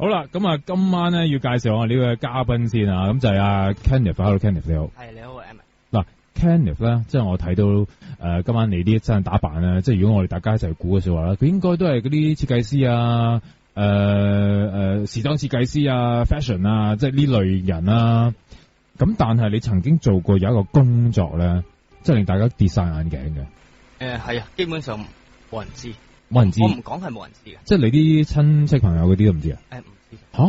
好啦，咁啊，今晚咧要介紹我呢個嘉賓先啊，咁就係阿 Kenneth，Hello Kenneth 你好。係你好 Emma。嗱 Kenneth 咧，即係我睇到今晚你啲真係打扮咧，即係如果我哋大家一齊估嘅說話咧，佢應該都係嗰啲設計師啊，時裝設計師啊 ，fashion 啊，即係呢類人啊。咁但係你曾經做過有一個工作咧，即係令大家跌晒眼鏡嘅。係啊，基本上冇人知。冇人知。我唔講係冇人知嘅。即係你啲親戚朋友嗰啲都唔知啊？唔知。吓？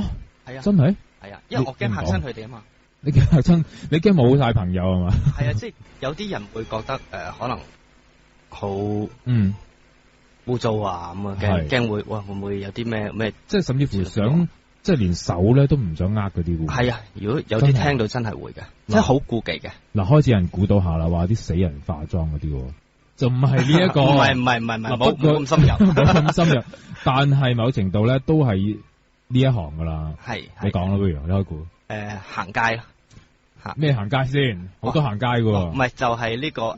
係啊。真係？係啊，因為我驚嚇親佢哋啊嘛。你驚嚇親？你驚冇晒朋友係嘛？係啊，即係有啲人會覺得可能好污糟啊咁啊，驚會唔會有啲咩？即係甚至乎想即係連手咧都唔想嗰啲喎。係啊，如果有啲聽到真係會嘅，即係好顧忌嘅。嗱，開始有人估到下啦，話啲死人化妝嗰啲。就唔係呢一個，唔係，冇咁深入，冇咁深入。但係某程度咧，都係呢一行噶啦。係，你講啦，不如你開估。行街啦，咩行街先？好多行街噶。唔係，就係呢個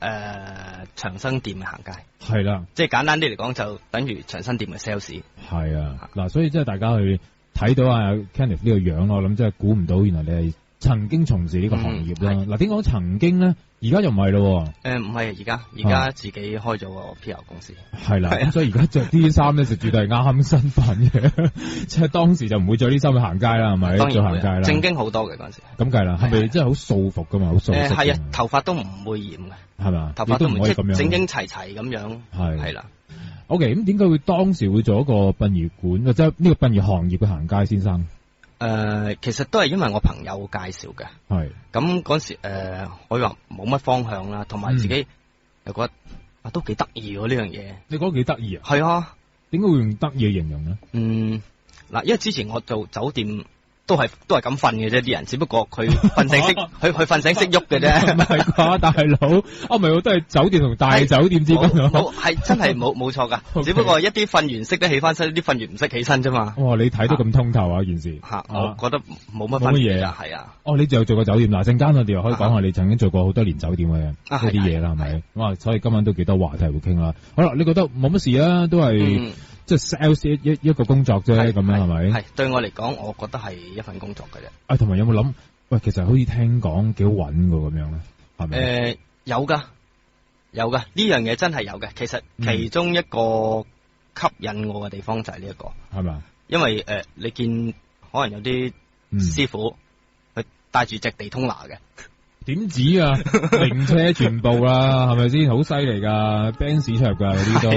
長生店嘅行街。係啦，即係簡單啲嚟講，就等於長生店嘅 sales。係啊，嗱，所以即係大家去睇到阿 Kenneth 呢個樣咯，我諗真係估唔到，原來你係曾經從事呢個行業啦。嗱，點講曾經咧？而家又唔係咯，唔係而家自己開咗個 PR 公司，係啦，咁所以而家着啲衫咧就絕對係啱身份嘅，即係當時就唔會着啲衫去行街啦，係咪？當然行街啦，正經好多嘅嗰陣時。咁計啦，係咪真係好素服噶嘛？好素色。係啊，頭髮都唔會染嘅，係嘛？頭髮都唔可以咁樣，整整齊齊咁樣，係啦。OK，咁點解會當時會做一個殯儀館，或者呢個殯儀行業嘅行街先生？其實都係因為我朋友介紹嘅，係咁嗰時可以話冇乜方向啦，同埋自己又覺得都幾得意喎呢樣嘢。你覺得幾得意啊？係啊，點解會用得意形容咧？嗱，因為之前我做酒店都係咁瞓嘅啫，啲人只不過佢瞓醒識佢瞓醒識喐嘅啫，唔係啩，大佬？唔係，都係酒店同大酒店之間係真係冇錯噶，只不過一啲瞓完識得起翻身，啲瞓完唔識起身啫嘛。哇，你睇得咁通透啊件事。我覺得冇乜分別啊，係啊。你就做過酒店嗱，陣間我哋又可以講下你曾經做過好多年酒店嘅嗰啲嘢啦，係咪？哇，所以今晚都幾多話題會傾啦。好啦，你覺得冇乜事啊？都係。即係 sales 一個工作啫，咁樣係咪？係對我嚟講，我覺得係一份工作嘅啫。同埋有冇諗？喂，其實好似聽講幾好搵噶咁樣咧，係咪？有噶，呢樣嘢真係有嘅。其實其中一個吸引我嘅地方就係呢一個，係咪？因為你見可能有啲師傅佢帶住隻地通拿嘅。點止啊？名車全部啦，係咪先？好犀利噶 ，Benz 出入噶嗰啲都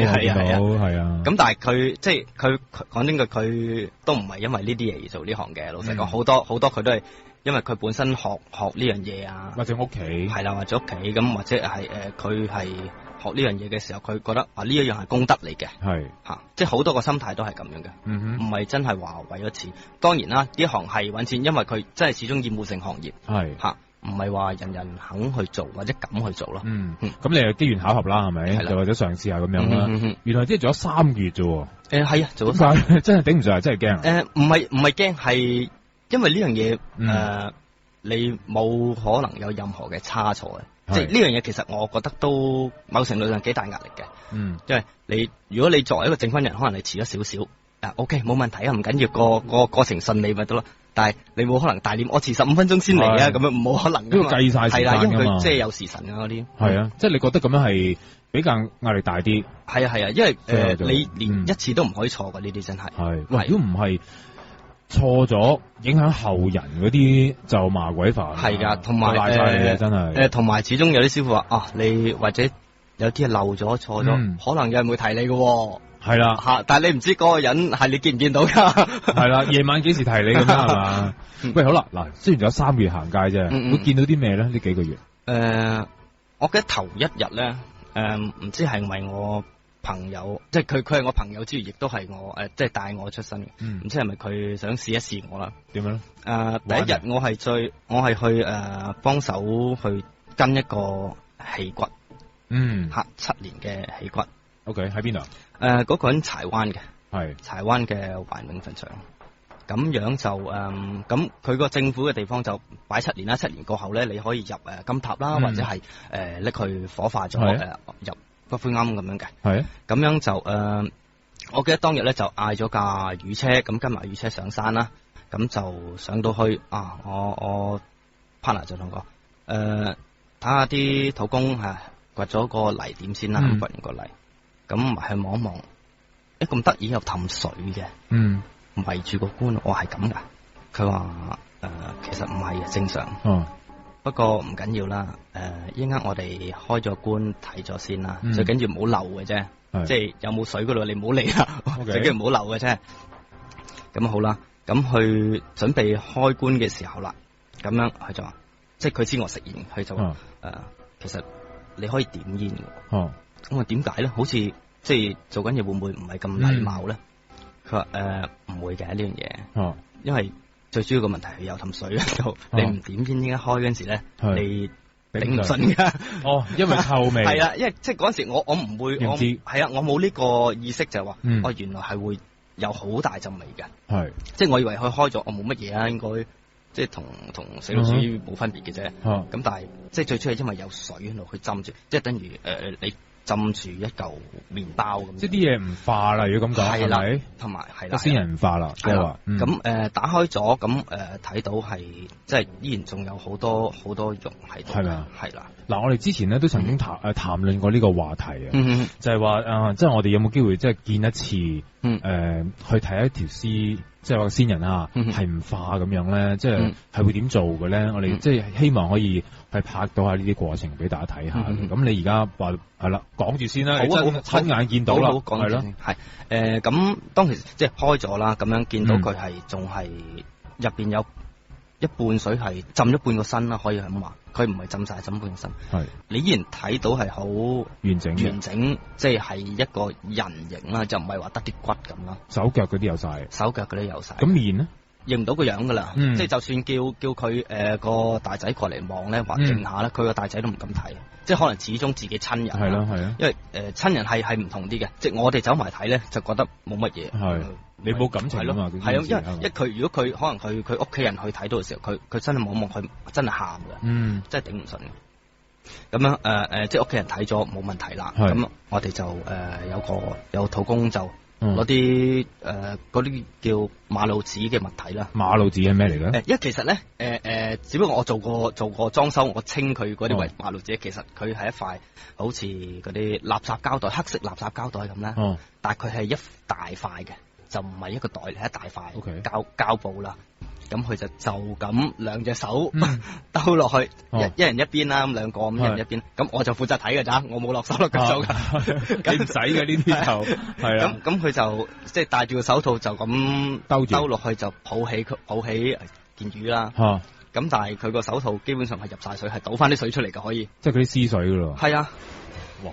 係啊。咁但係佢即係佢講真句，佢都唔係因為呢啲嘢而做呢行嘅。老實講，好多佢都係因為佢本身學呢樣嘢啊，或者屋企係啦，或者屋企咁，或者係佢係學呢樣嘢嘅時候，佢覺得呢一樣係功德嚟嘅，係吓，即係好多個心態都係咁樣嘅，唔係真係話為咗錢。當然啦，呢行係搵錢，因為佢真係始終厭惡性行業，係吓。唔係話人人肯去做或者敢去做咯。咁你係機緣巧合啦，係咪？又或者嘗試下咁樣啦。原來即係做咗3個月啫。係啊，做咗3個月，真係頂唔順，真係驚。唔係驚，係因為呢樣嘢你冇可能有任何嘅差錯嘅。即係呢樣嘢，其實我覺得都某程度上幾大壓力嘅。因為如果你作為一個證婚人，可能你遲咗少少，OK 冇問題啊，唔緊要，個過程順利咪得咯。但係你冇可能大念我遲15分鐘先嚟啊，咁樣冇可能。都要計晒時間㗎嘛。係啦，因為佢即係有時辰啊嗰啲。係啊，即係你覺得咁樣係比較壓力大啲。係啊，因為你連一次都唔可以錯㗎，呢啲真係。係。如果唔係錯咗，影響後人嗰啲就麻鬼煩。係㗎，同埋賴晒你真係。同埋始終有啲師傅話你或者有啲漏咗錯咗，可能有人會提你㗎。係啦，但係你唔知嗰個人係你見唔見到噶？係啦，夜晚幾時提你咁樣係嘛？喂，好啦，嗱，雖然仲有3個月行街啫，會見到啲咩咧？呢幾個月？我記得頭一日咧，唔知係咪我朋友，即係佢係我朋友之餘，亦都係我即係帶我出身嘅。唔知係咪佢想試一試我啦？點樣咧？第一日我係去幫手去跟一個氣骨，刻7年嘅氣骨。OK， 喺邊度？嗰個人柴灣嘅，係柴灣嘅環永墳場。咁樣就咁佢個政府嘅地方就擺7年啦。7年過後咧，你可以入金塔啦，或者係拎去火化咗入骨灰龕咁樣嘅。係咁樣就我記得當日咧就嗌咗架雨車，咁跟埋雨車上山啦，咁就上到去啊，我 partner 就同我睇下啲土工掘咗個泥點先啦，掘完個泥，咁埋去望一望，咁得意又氹水嘅，圍住個棺，我係咁噶，佢話其實唔係嘅，正常，不過唔緊要啦，一陣間我哋開咗棺睇咗先啦，最緊要唔好漏嘅啫。即係有冇水嗰度，你唔好理啦，最緊要唔好漏嘅啫。咁好啦，咁去準備開棺嘅時候啦，咁樣佢就話，即係佢知我食煙，佢就話其實你可以點煙嘅。咁話點解咧？好似即係做緊嘢會唔會唔係咁禮貌咧？佢話唔會嘅呢樣嘢，因為最主要個問題係有氹水喺度，你唔點煙應該開嗰陣時咧，你頂唔順噶，因為臭味係啦，因為即係嗰陣時我唔會，係啊，我冇呢個意識就係話，原來係會有好大陣味嘅，係，即係我以為佢開咗，我冇乜嘢啊，應該即係同死老鼠冇分別嘅啫，咁但係即係最初係因為有水喺度去浸住，即係等於你浸住一嚿麵包咁，即係啲嘢唔化啦，如果咁講係咪？同埋係啦，先人唔化啦，即係話咁打開咗咁睇到係即係依然仲有好多肉喺度，係咪啊？係啦。嗱，我哋之前咧都曾經談論過呢個話題啊，就係話即係我哋有冇機會即係見一次去睇一條屍，即係話先人啊係唔化咁樣咧，即係係會點做嘅咧？我哋即係希望可以係拍到下呢啲過程俾大家睇下。咁你而家話係啦，講住先啦，親眼見到啦，係咯，係咁當其即係開咗啦，咁樣見到佢係仲係入邊有一半水係浸咗半個身啦，可以咁話，佢唔係浸晒浸半個身，係你依然睇到係好完整，即係一個人形啦，就唔係話得啲骨咁啦，手腳嗰啲有晒，咁面咧認唔到個樣噶啦，即係就算叫佢個大仔過嚟望咧，或認下咧，佢個大仔都唔敢睇，即係可能始終自己親人，係咯係啊，因為親人係唔同啲嘅，即係我哋走埋睇咧就覺得冇乜嘢，係你冇感情啊嘛，係啊，因為佢如果佢可能佢屋企人去睇到嘅時候，佢真係望望佢真係喊嘅，真係頂唔順嘅。咁樣即係屋企人睇咗冇問題啦，咁我哋就有土工就攞啲嗰啲叫馬路紙嘅物體啦。馬路紙係咩嚟嘅？因為其實咧只不過我做過裝修，我清佢嗰啲為馬路紙，其實佢係一塊好似嗰啲垃圾膠袋，黑色垃圾膠袋咁啦，但係佢係一大塊嘅。就唔係一個袋嚟，一大塊膠布啦。咁佢就咁兩隻手兜落去，一人一邊啦，咁兩個咁一人一邊。咁我就負責睇㗎咋，我冇落手落腳做㗎。你唔使嘅呢啲就係啦。咁佢就即係戴住個手套就咁兜落去，就抱起件魚啦。咁但係佢個手套基本上係入晒水，係倒翻啲水出嚟㗎，可以。即係嗰啲屍水㗎咯。係啊。哇！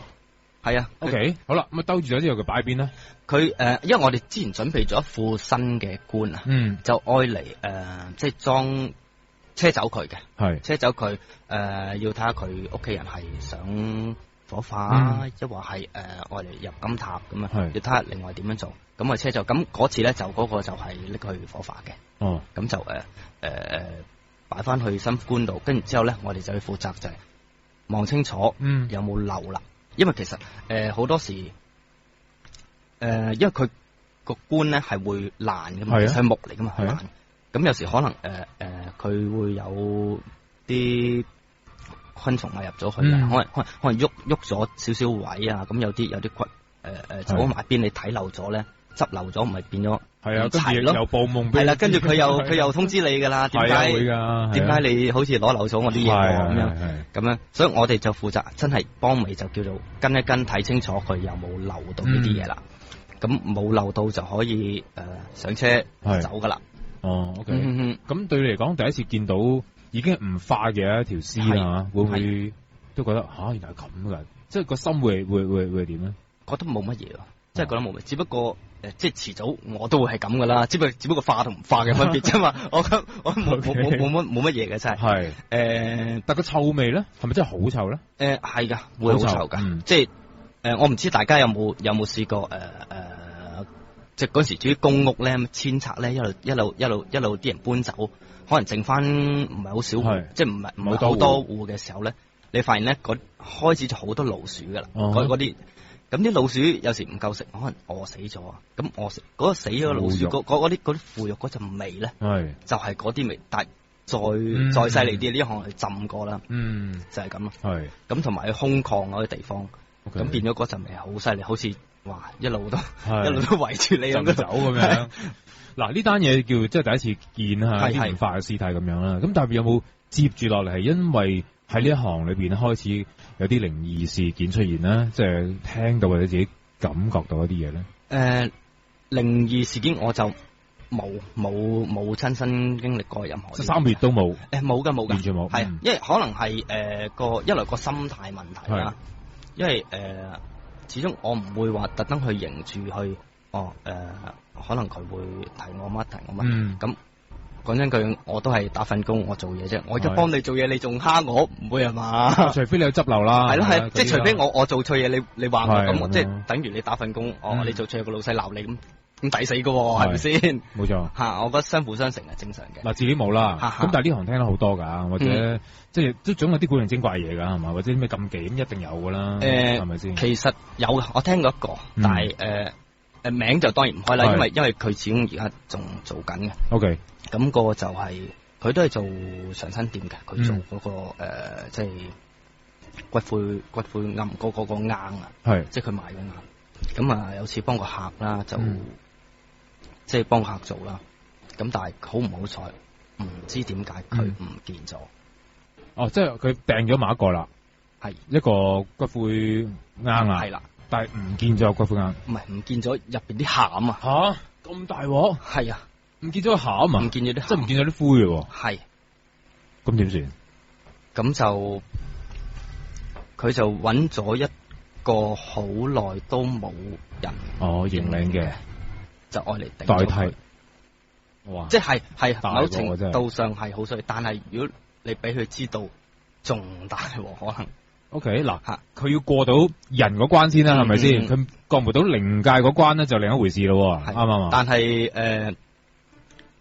係啊 ，OK， 好啦，咁兜住咗之後，佢擺喺邊咧？佢因為我哋之前準備咗一副新嘅棺啊，就愛嚟即係裝車走佢嘅，係車走佢要睇下佢屋企人係想火化，抑或係愛嚟入金塔咁啊，要睇下另外點樣做。咁啊車走，咁嗰次咧就嗰個就係拎去火化嘅，哦，咁就擺翻去新棺度，跟住之後咧，我哋就去負責就係望清楚，有冇漏啦。因為其實好多時因為佢個棺咧係會爛噶嘛，係木嚟噶嘛，係爛。咁有時可能佢會有啲昆蟲入咗去，可能喐咗少少位啊，咁有啲骨走埋邊，你睇漏咗咧，執漏咗，唔係變咗係啊，齊咯，又報夢，係啦，跟住佢又通知你噶啦，點解你好似攞漏咗我啲嘢咁樣，所以我哋就負責真係幫尾，就叫做跟一跟睇清楚佢有冇漏到呢啲嘢啦。咁冇漏到就可以上車走噶啦。哦，OK，咁對你嚟講，第一次見到已經唔化嘅一條屍啊，會唔會都覺得原來係咁噶？即係個心會點咧？覺得冇乜嘢，即係覺得冇乜，只不過即係遲早我都會係咁噶啦，只不過化同唔化嘅分別啫嘛。我冇乜嘢嘅真係。係但個臭味咧，係咪真係好臭咧？係噶，會好臭噶。即係我唔知大家有冇試過即係嗰時住啲公屋咧，遷拆咧，一路啲人搬走，可能剩翻唔係好少戶，即係唔係好多戶嘅時候咧，你發現咧開始就好多老鼠噶啦，嗰啲。咁啲老鼠有時唔夠食，可能餓死咗啊。咁餓死嗰個死咗嘅老鼠，嗰啲腐肉嗰陣味咧，就係嗰啲味。但係再犀利啲，呢行係浸過啦，就係咁咯。咁同埋空曠嗰啲地方，咁變咗嗰陣味好犀利，好似哇一路都圍住你咁走咁樣。嗱，呢單嘢叫即係第一次見下啲唔化嘅屍體咁樣啦。咁但係有冇接住落嚟係因為喺呢一行裏邊開始有啲靈異事件出現咧？即係聽到或者自己感覺到一啲嘢咧？靈異事件我就冇親身經歷過任何。3個月都冇？冇噶，完全冇。係，因為可能係一來個心態問題啦。因為始終我唔會話特登去迎住去，可能佢會提我乜。咁講真句，我都係打份工，我做嘢啫。我而家幫你做嘢，你仲蝦我，唔會係嘛？除非你有執漏啦。係咯係，即係除非我做錯嘢，你話我咁，即係等於你打份工，你做錯嘢個老細鬧你咁抵死噶，係咪先？冇錯。吓，我覺得相輔相成係正常嘅。嗱，自己冇啦。咁但係呢行聽得好多噶，或者即係都總有啲古靈精怪嘢噶，係嘛？或者咩禁忌咁一定有噶啦。係咪先？其實有，我聽過一個，但係名就當然唔開啦，因為佢始終而家仲做緊嘅。OK。咁個就係佢都係做長生店嘅，佢做嗰個即係骨灰龕嗰個罌啊，即係佢賣嘅罌。咁啊，有次幫個客啦，就即係幫個客做啦。咁但係好唔好彩，唔知點解佢唔見咗。即係佢訂咗某一個啦，係一個骨灰罌啊，係啦，但係唔見咗骨灰罌，唔係唔見咗入邊啲餡啊。吓，咁大鑊？係啊。唔見咗個餡啊！唔見咗啲，即係唔見咗啲灰嘅。係，咁點算？咁就佢就揾咗一個好耐都冇人認領嘅，就愛嚟頂代替。哇！即係某程度上係好衰，但係如果你俾佢知道，仲大鑊可能。OK， 嗱，佢要過到人嗰關先啦，係咪先？佢過唔到靈界嗰關咧，就另一回事咯。啱唔啱？但係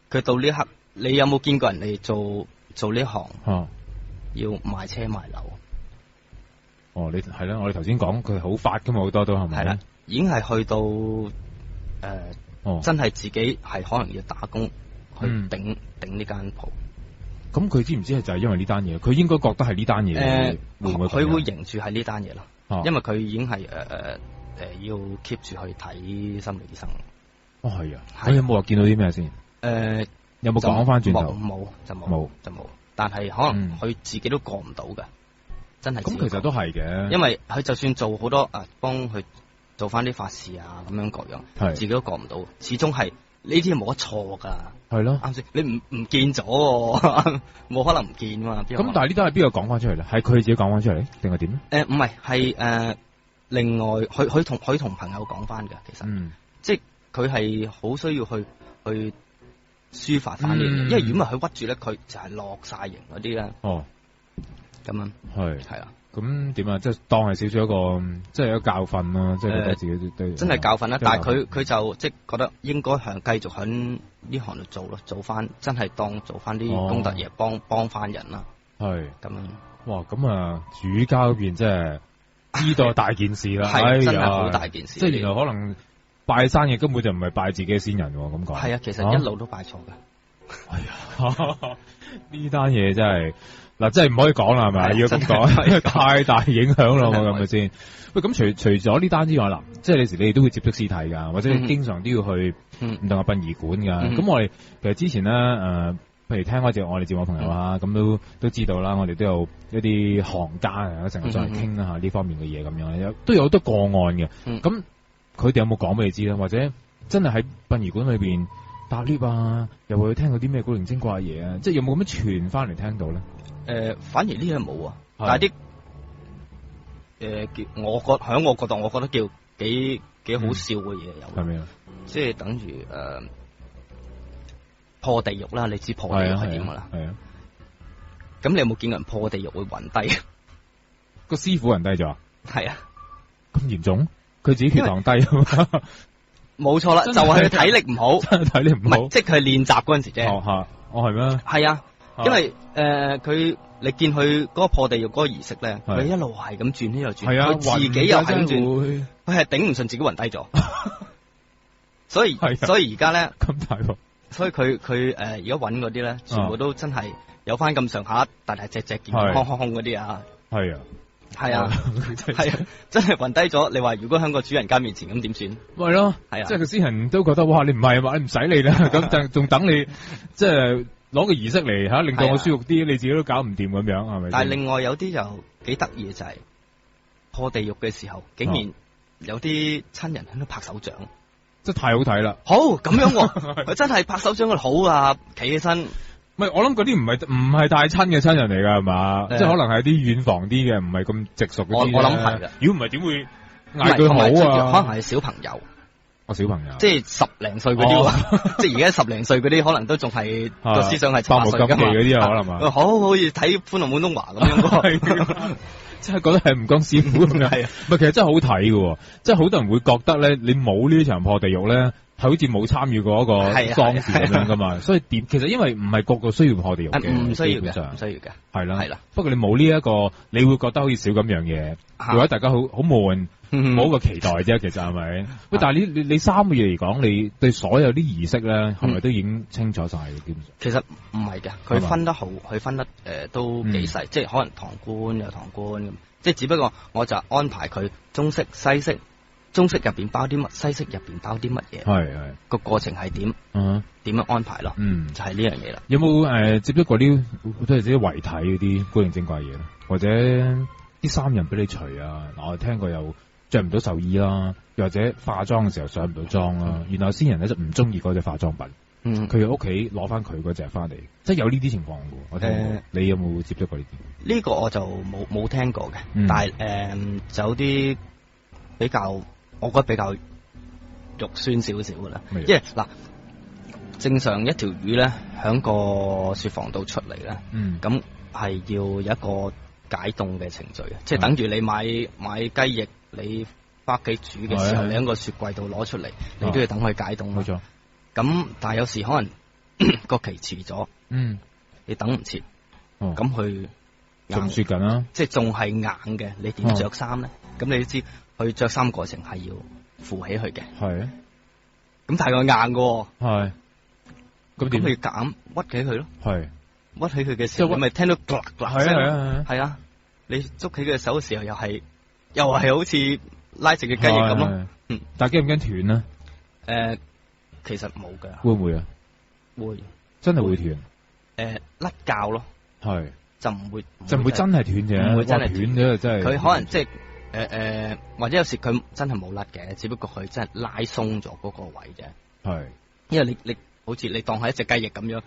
佢到呢刻，你有冇見過人哋做呢行？要賣車賣樓。你係啦，我哋頭先講佢好發噶嘛，好多都係咪？係啦，已經係去到真係自己係可能要打工去頂呢間鋪。咁佢知唔知係就係因為呢單嘢？佢應該覺得係呢單嘢。佢會認住係呢單嘢咯，因為佢已經係要 keep 住去睇心理醫生。係啊，你有冇話見到啲咩先？有冇講翻轉頭？冇，但係可能佢自己都過唔到嘅，真係。咁其實都係嘅，因為佢就算做好多幫佢做翻啲法事啊，咁樣各樣，自己都過唔到。始終係呢啲冇得錯噶。係咯，啱先。你唔見咗，冇可能唔見嘛。咁但係呢單係邊個講翻出嚟咧？係佢自己講翻出嚟，定係點咧？唔係，係另外佢同朋友講翻嘅，其實，即係佢係好需要去抒發翻呢啲，因為如果唔係佢屈住咧，佢就係落晒型嗰啲啦。咁樣係啊。咁點啊？即係當係少少一個，即係一個教訓咯。即係覺得自己對真係教訓啦。但係佢就即係覺得應該繼續喺呢行度做咯，做翻真係當做翻啲功德嘢，幫翻人啦。係咁樣。哇！咁啊，主家嗰邊即係呢度大件事啦。係真係好大件事。即係原來可能。拜山嘅根本就唔係拜自己嘅先人，咁講。係啊，其實一路都拜錯㗎。係啊，呢單嘢真係嗱，真係唔可以講啦，係咪？要咁講，因為太大影響啦，係咪先？喂，咁除咗呢單之外，嗱，即係有時你哋都會接觸屍體㗎，或者你經常都要去唔同嘅殯儀館㗎。咁我哋其實之前咧，譬如聽開我哋節目朋友啊，咁都知道啦，我哋都有一啲行家啊，成日再嚟傾下呢方面嘅嘢咁樣，都有好多個案嘅。咁佢哋有冇講俾你知咧？或者真係喺殯儀館裏邊搭 lift 啊，又會聽到啲咩古靈精怪嘢啊？即係有冇咁樣傳翻嚟聽到咧？反而呢樣冇啊，但係啲喺我角度，我覺得叫幾好笑嘅嘢有。係咪啊？即係等於破地獄啦，你知破地獄係點噶啦？係啊。咁你有冇見過人破地獄會暈低？個師傅暈低咗？係啊。咁嚴重？佢自己血糖低，冇錯啦，就係佢體力唔好，體力唔好，即係佢練習嗰陣時啫。係咩？係啊，因為佢你見佢嗰個破地獄嗰個儀式咧，佢一路係咁轉呢度轉，佢自己又係咁轉，佢係頂唔順自己暈低咗，所以而家咧咁大鑊，所以佢而家揾嗰啲咧，全部都真係有翻咁上下大隻健健康康嗰啲啊，係啊。係啊，真係暈低咗。你話如果喺個主人家面前咁點算？咪咯，係啊，即係個先人都覺得哇，你唔係嘛，你唔使理啦，咁就仲等你即係攞個儀式嚟吓，令到我舒服啲，你自己都搞唔掂咁樣，係咪？但係另外有啲就幾得意嘅就係破地獄嘅時候，竟然有啲親人喺度拍手掌，真係太好睇啦！好咁樣，佢真係拍手掌，佢好啊，企起身。唔係，我諗嗰啲唔係太親嘅親人嚟噶，係嘛？即係可能係啲遠房啲嘅，唔係咁直屬嗰啲。我諗係啦。如果唔係，點會嗌佢好啊？可能係小朋友。小朋友。即係10零歲嗰啲，即係而家10零歲嗰啲，可能都仲係個思想係8歲噶嘛。嗰啲啊，可能嘛。好似睇《歡樂滿東華》咁樣。真係覺得係吳江師傅咁樣。係啊。唔係，其實真係好睇嘅，即係好多人會覺得咧，你冇呢場破地獄咧。係好似冇參與過一個喪事咁樣噶嘛，所以其實因為唔係個個需要破地獄嘅，唔需要嘅，唔需要嘅，係啦，係啦。不過你冇呢一個，你會覺得好似少咁樣嘢，或者大家好悶，冇一個期待啫。其實係咪？喂，但係你3個月嚟講，你對所有啲儀式咧，係咪都已經清楚晒嘅？基本上其實唔係嘅，佢分得好，佢分得都幾細，即係可能堂官有堂官咁，即係只不過我就安排佢中式、西式。中式入邊包啲乜，西式入邊包啲乜嘢？係個過程係點？點樣安排咯？就係呢樣嘢啦。有冇接觸過啲都係啲遺體嗰啲古靈精怪嘢咧？或者啲衫人俾你除啊？我聽過有着唔到壽衣啦，又或者化妝嘅時候上唔到妝啦。然後先人咧就唔中意嗰隻化妝品，佢屋企攞翻佢嗰隻翻嚟，即係有呢啲情況嘅。我聽你有冇接觸過呢啲？呢個我就冇聽過嘅，但係就有啲比較。我覺得比較肉酸少少噶啦，因為嗱，正常一條魚咧喺個雪房度出嚟咧，咁係要有一個解凍嘅程序嘅，即係等住你買雞翼，你翻屋企煮嘅時候，你喺個雪櫃度攞出嚟，你都要等佢解凍。冇錯。咁但係有時可能個期遲咗，你等唔切，咁佢仲雪緊啦，即係仲係硬嘅，你點着衫咧？咁你都知。佢着衫過程係要扶起佢嘅，係，咁太過硬嘅，係，咁點？佢夾硬屈起佢咯，係，屈起佢嘅時候，你咪聽到嗱嗱聲，係啊，你捉起佢嘅手嘅時候，又係好似拉直嘅雞翼咁咯，但係驚唔驚斷咧？其實冇㗎，會唔會啊？會，真係會斷，甩臼咯，係，就唔會真係斷嘅，唔會真係斷咗，真係，佢可能即係。或者有時佢真係冇甩嘅，只不過佢真係拉鬆咗嗰個位啫。係，因為你好似你當係一隻雞翼咁樣，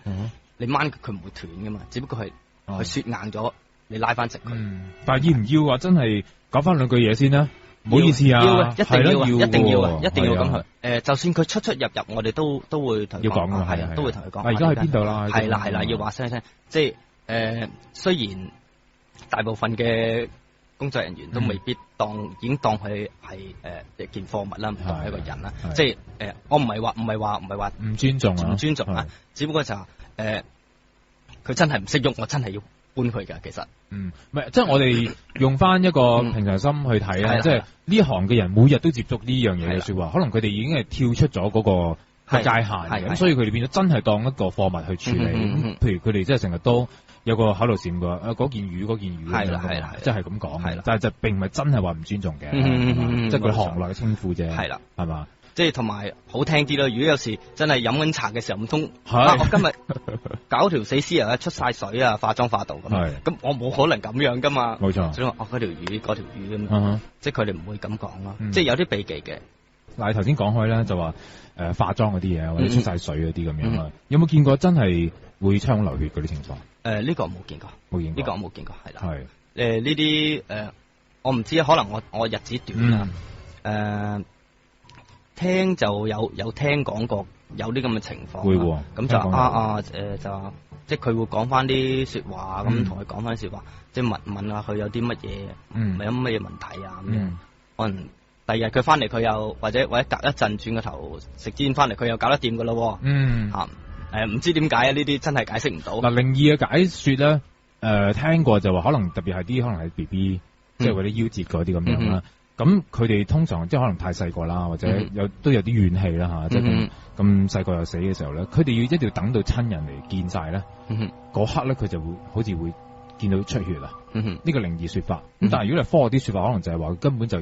你掹佢唔會斷噶嘛，只不過係佢雪硬咗，你拉翻直佢。但係要唔要話真係講翻兩句嘢先啦？唔好意思啊，要一定要，一定要，一定要咁去。就算佢出入，我哋都會同佢講，係啊，都會同佢講。而家喺邊度啦？係啦，要話聲聲。即係雖然大部分嘅工作人員都未必已經當佢係一件貨物啦，唔當係一個人啦。即係我唔係話唔尊重啊，唔尊重啊，只不過就佢真係唔識喐，我真係要搬佢㗎。其實唔係，即係我哋用翻一個平常心去睇啦。即係呢行嘅人每日都接觸呢樣嘢嘅說話，可能佢哋已經係跳出咗嗰個界限，咁所以佢哋變咗真係當一個貨物去處理。譬如佢哋即係成日都有個口頭禪㗎，嗰件魚係啦，即係咁講，係啦，但係就並唔係真係話唔尊重嘅，即係佢行內嘅稱呼啫，係啦，係嘛，即係同埋好聽啲咯。如果有時真係飲緊茶嘅時候唔通，我今日搞條死屍啊，出晒水啊，化妝化到咁我冇可能咁樣噶嘛，冇錯。所以話嗰條魚咁，即係佢哋唔會咁講咯，即係有啲避忌嘅。嗱，你頭先講開咧，就話化妝嗰啲嘢或者出晒水嗰啲咁樣啦，有冇見過真係會槍流血嗰啲情況？呢個我冇見過，呢個我冇見過，係啦。係呢啲我唔知，可能我日子短啦。聽就有聽講過有啲咁嘅情況，會喎。咁就就即係佢會講翻啲說話，咁同佢講翻說話，即係問下佢有啲乜嘢，有乜嘢問題啊咁樣。可能第二日佢翻嚟，佢又或者隔一陣轉個頭食煎翻嚟，佢又搞得掂噶咯。唔知點解啊？呢啲真係解釋唔到。嗱，靈異嘅解說咧，聽過就話可能特別係啲可能係 BB，即係嗰啲夭折嗰啲咁樣啦。咁佢哋通常即係可能太細個啦，或者都有啲怨氣啦吓，即係咁細個又死嘅時候咧，佢哋要一定要等到親人嚟見晒咧，嗰刻咧佢就會好似會見到出血啦。呢個靈異說法。咁但係如果係科學啲說法，可能就係話根本就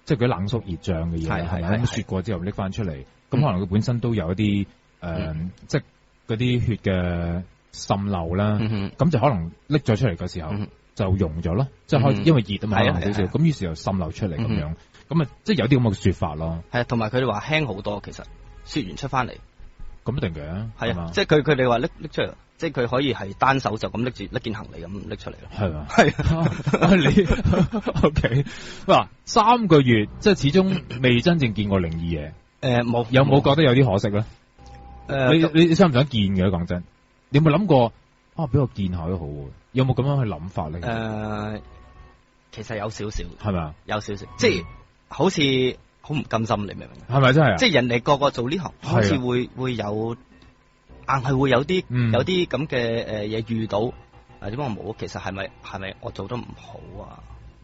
即係佢冷縮熱脹嘅嘢，係咪？咁雪過之後拎翻出嚟，咁可能佢本身都有一啲即係嗰啲血嘅滲漏啦，咁就可能拎咗出嚟嘅時候。就溶咗咯，即係因為熱啊嘛，少少，咁於是又滲漏出嚟咁樣，咁啊，即係有啲咁嘅說法咯。係啊，同埋佢哋話輕好多，其實雪完出翻嚟，咁一定嘅。係啊，即係佢哋話拎出嚟，即係佢可以係單手就咁拎件行李咁拎出嚟咯。係嘛？係你 OK 嗱，3個月即係始終未真正見過靈異嘢。冇，有冇覺得有啲可惜咧？你想唔想見嘅？講真，你有冇諗過啊？俾我見下都好。有冇咁樣去諗法咧？其實有少少，係咪啊？有少少，即係好似好唔甘心，你明唔明？係咪真係？即係人哋個個做呢行，好似會有，硬係會有啲咁嘅嘢遇到。點解我冇？其實係咪我做得唔好啊？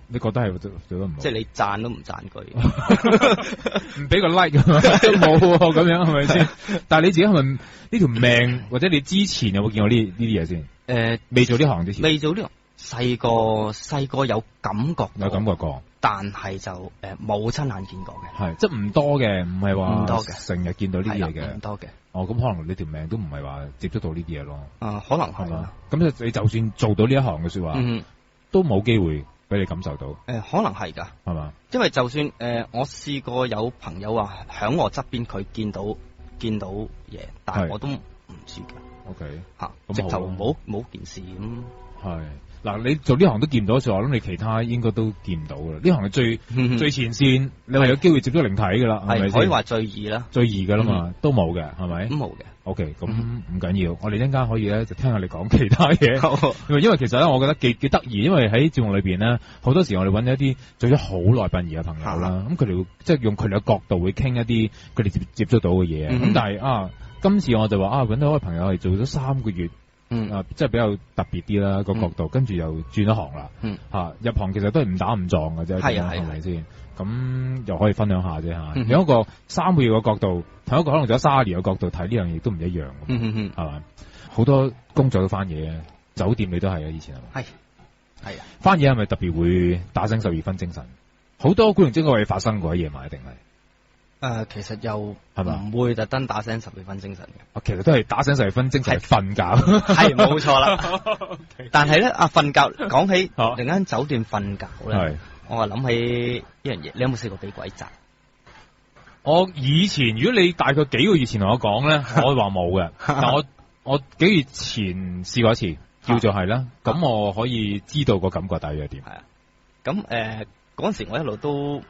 你覺得係做得唔好？即係你讚都唔讚句，唔俾個 like 都冇咁樣，係咪先？但係你自己係咪呢條命，或者你之前有冇見過呢啲嘢先？未做呢行之前，未做呢行，細個有感覺過，但係就冇親眼見過嘅，係即係唔多嘅，唔係話唔多嘅，成日見到呢啲嘢嘅，唔多嘅。哦，咁可能你條命都唔係話接觸到呢啲嘢咯。可能係啦。咁你就算做到呢一行嘅說話，都冇機會俾你感受到。可能係噶，係嘛？因為就算我試過有朋友話響我側邊佢見到嘢，但係我都唔知嘅。O K，直頭冇件事咁。係嗱，你做呢行都見唔到嘅時候，我諗你其他應該都見唔到噶啦。呢行係最前線，你話有機會接觸靈體噶啦，係咪先？可以話最易啦，最易噶啦嘛，都冇嘅，係咪？冇嘅。O K，咁唔緊要，我哋一陣間可以咧就聽下你講其他嘢。因為其實咧，我覺得幾得意，因為喺節目裏邊咧，好多時我哋揾一啲做咗好耐殯儀嘅朋友啦，咁佢哋會即係用佢哋嘅角度會傾一啲佢哋接觸到嘅嘢。咁但係今次我就話揾到一位朋友係做咗3個月，即係比較特別啲啦個角度，跟住又轉咗行啦，入行其實都係誤打誤撞嘅啫，係咪先？咁又可以分享下啫吓，有一個3個月嘅角度，同一個可能做咗30年嘅角度睇呢樣嘢都唔一樣，係嘛？好多工作都翻嘢，酒店你都係啊，以前係嘛？係啊，翻嘢係咪特別會打醒12分精神？好多古靈精怪嘢發生過喺夜晚，一定係。其實又係咪唔會特登打醒12分精神嘅？其實都係打醒12分精神瞓覺，係冇錯啦。但係咧，瞓覺講起另間酒店瞓覺咧，我話諗起一樣嘢，你有冇試過俾鬼壓？我以前如果你大概幾個月前同我講咧，我話冇嘅。但我幾個月前試過一次，叫做係啦。咁我可以知道個感覺大約係點。係啊。咁嗰陣時我一路都。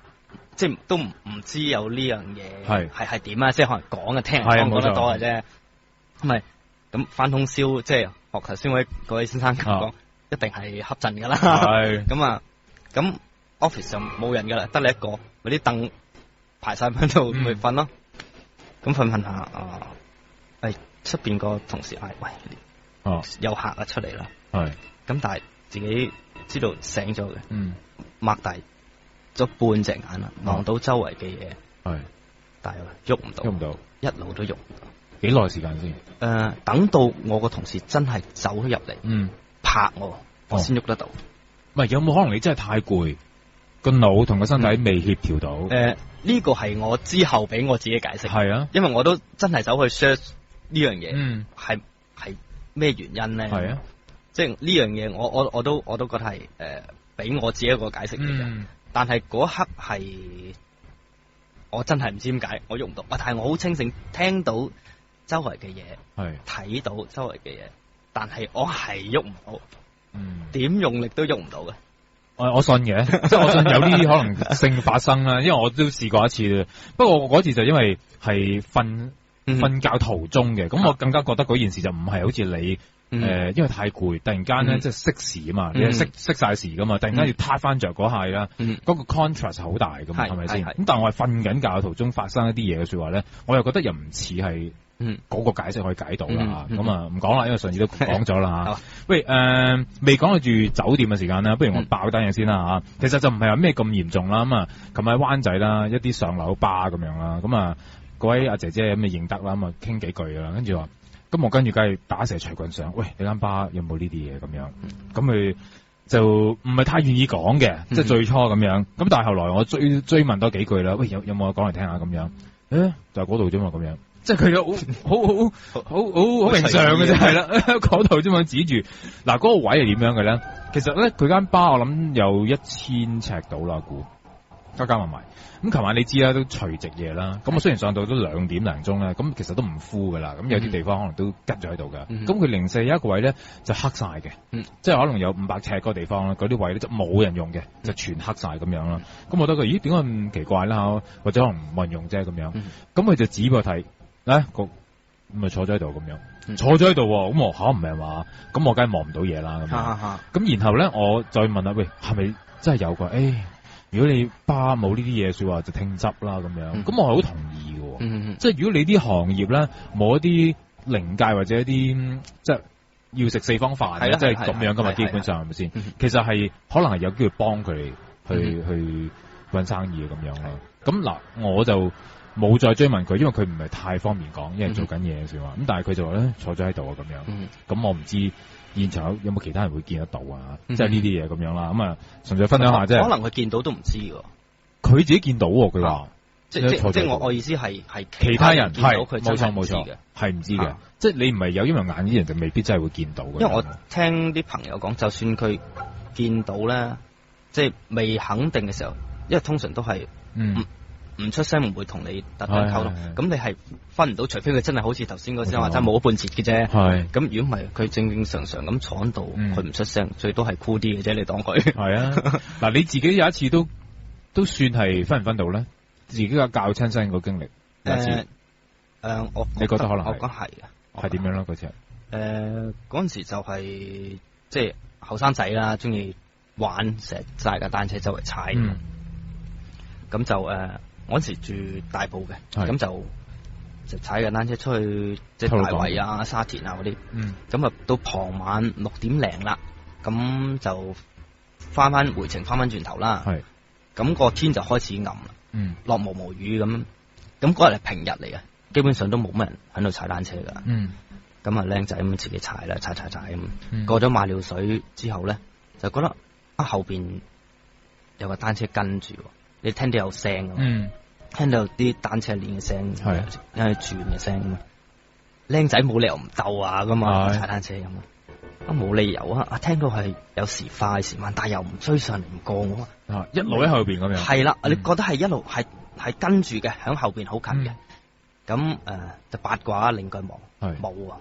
即係都唔知有呢樣嘢係點啊！即係可能講嘅，聽人講得多嘅啫。咁咪咁翻通宵，即係學頭先嗰位先生講，一定係瞌陣噶啦。咁 office 就冇人噶啦，得你一個，嗰啲凳排晒喺度去瞓咯。咁瞓下出邊個同事嗌喂，有客啊出嚟啦。咁但係自己知道醒咗嘅，擘大咗半隻眼啦，望到周圍嘅嘢，但係喐唔到，一路都喐唔到。幾耐時間先？等到我個同事真係走咗入嚟，拍我先喐得到。唔係，有冇可能你真係太攰，個腦同個身體未協調到？呢個係我之後俾我自己解釋。係啊，因為我都真係走去 search 呢樣嘢，係咩原因咧？係啊，即係呢樣嘢，我都覺得係俾我自己一個解釋嚟嘅。但係嗰刻係我真係唔知點解我喐唔到，但係我好清醒聽到周圍嘅嘢，睇到周圍嘅嘢，但係我係喐唔到，點用力都喐唔到嘅。我信嘅，即係我信有呢啲可能性發生啦，因為我都試過一次。不過我嗰次就因為係瞓覺途中嘅，咁我更加覺得嗰件事就唔係好似你。因為太攰，突然間咧即係熄時啊嘛，你係熄晒時噶嘛，突然間要撻翻着嗰下啦，嗰個 contrast 好大噶嘛，係咪先？咁但係我係瞓緊覺途中發生一啲嘢嘅說話咧，我又覺得又唔似係嗰個解釋可以解到啦。咁啊唔講啦，因為上次都講咗啦嚇。喂未講到住酒店嘅時間啦，不如我爆單嘢先啦嚇。其實就唔係話咩咁嚴重啦。咁啊，琴日喺灣仔啦，一啲上樓巴咁樣啦。咁啊，嗰位阿姐姐咁咪認得啦，咁啊傾幾句啦，跟住話，咁我跟住梗係打蛇隨棍上，喂，你間巴有冇呢啲嘢咁樣？咁佢就唔係太願意講嘅，即係最初咁樣。咁但係後來我追問多幾句啦，喂，有冇講嚟聽下咁樣？就係嗰度啫嘛，咁樣。即係佢好平常嘅啫，係啦，嗰度啫嘛，指住嗱嗰個位係點樣嘅咧？其實咧佢間巴我諗有1000尺到啦，估加埋。咁琴晚你知啦，都除夕夜啦。咁我雖然上到都2點零鐘咧，咁其實都唔敷噶啦。咁有啲地方可能都吉咗喺度噶。咁佢零舍有一個位咧就黑晒嘅，即係可能有500尺個地方啦，嗰啲位咧就冇人用嘅，就全黑晒咁樣啦。咁我覺得佢咦點解咁奇怪啦？或者可能冇人用啫咁樣。咁佢就指俾我睇。咁咪坐咗喺度咁樣，坐咗喺度喎，咁我唔係嘛，咁我梗係望唔到嘢啦咁樣。咁然後咧，我再問下，喂，係咪真係有個？如果你巴冇呢啲嘢說話，就聽執啦咁樣。咁我係好同意嘅，即係如果你啲行業咧冇一啲靈界或者一啲即係要食四方飯，即係咁樣噶嘛，基本上係咪先？其實係可能係有機會幫佢哋去搵生意咁樣啦。咁嗱，我就冇再追問佢，因為佢唔係太方便講，因為做緊嘢嘅時候。咁但係佢就話咧坐咗喺度啊咁樣。咁我唔知現場有冇其他人會見得到啊？即係呢啲嘢咁樣啦。咁啊，純粹分享下啫。可能佢見到都唔知喎。佢自己見到喎，佢話即我意思係其他人見到佢真係冇錯，係唔知嘅。即係你唔係有陰陽眼啲人就未必真係會見到嘅。因為我聽啲朋友講，就算佢見到咧，即係未肯定嘅時候，因為通常都係唔出聲，唔會同你特登溝通。咁你係分唔到，除非佢真係好似頭先嗰陣話真係冇咗半截嘅啫。咁如果唔係，佢正正常常咁坐喺度，佢唔出聲，最多係酷啲嘅啫。你當佢係啊。嗱，你自己有一次都算係分唔分到咧？自己嘅教親身個經歷你覺得可能我講係係點樣咧？嗰次嗰陣時就係即係後生仔啦，中意玩，成日揸架單車周圍踩。咁就我嗰時住大埔嘅，咁就踩架單車出去即係大圍啊、沙田啊嗰啲。咁啊到傍晚6點零啦，咁就翻回程翻轉頭啦。咁個天就開始暗啦，落毛毛雨咁。咁嗰日係平日嚟嘅，基本上都冇乜人喺度踩單車噶。咁啊靚仔咁自己踩啦，踩咁。過咗馬料水之後咧，就覺得後邊有個單車跟住，你聽到有聲㗎，聽到啲單車鏈嘅聲，因為轉嘅聲。靚仔冇理由唔鬥啊噶嘛，踩單車咁啊，冇理由啊！聽到係有時快時慢，但係又唔追上嚟唔過我。一路喺後邊咁樣。係啦，你覺得係一路係跟住嘅，喺後邊好近嘅。咁就八卦另句望，冇啊，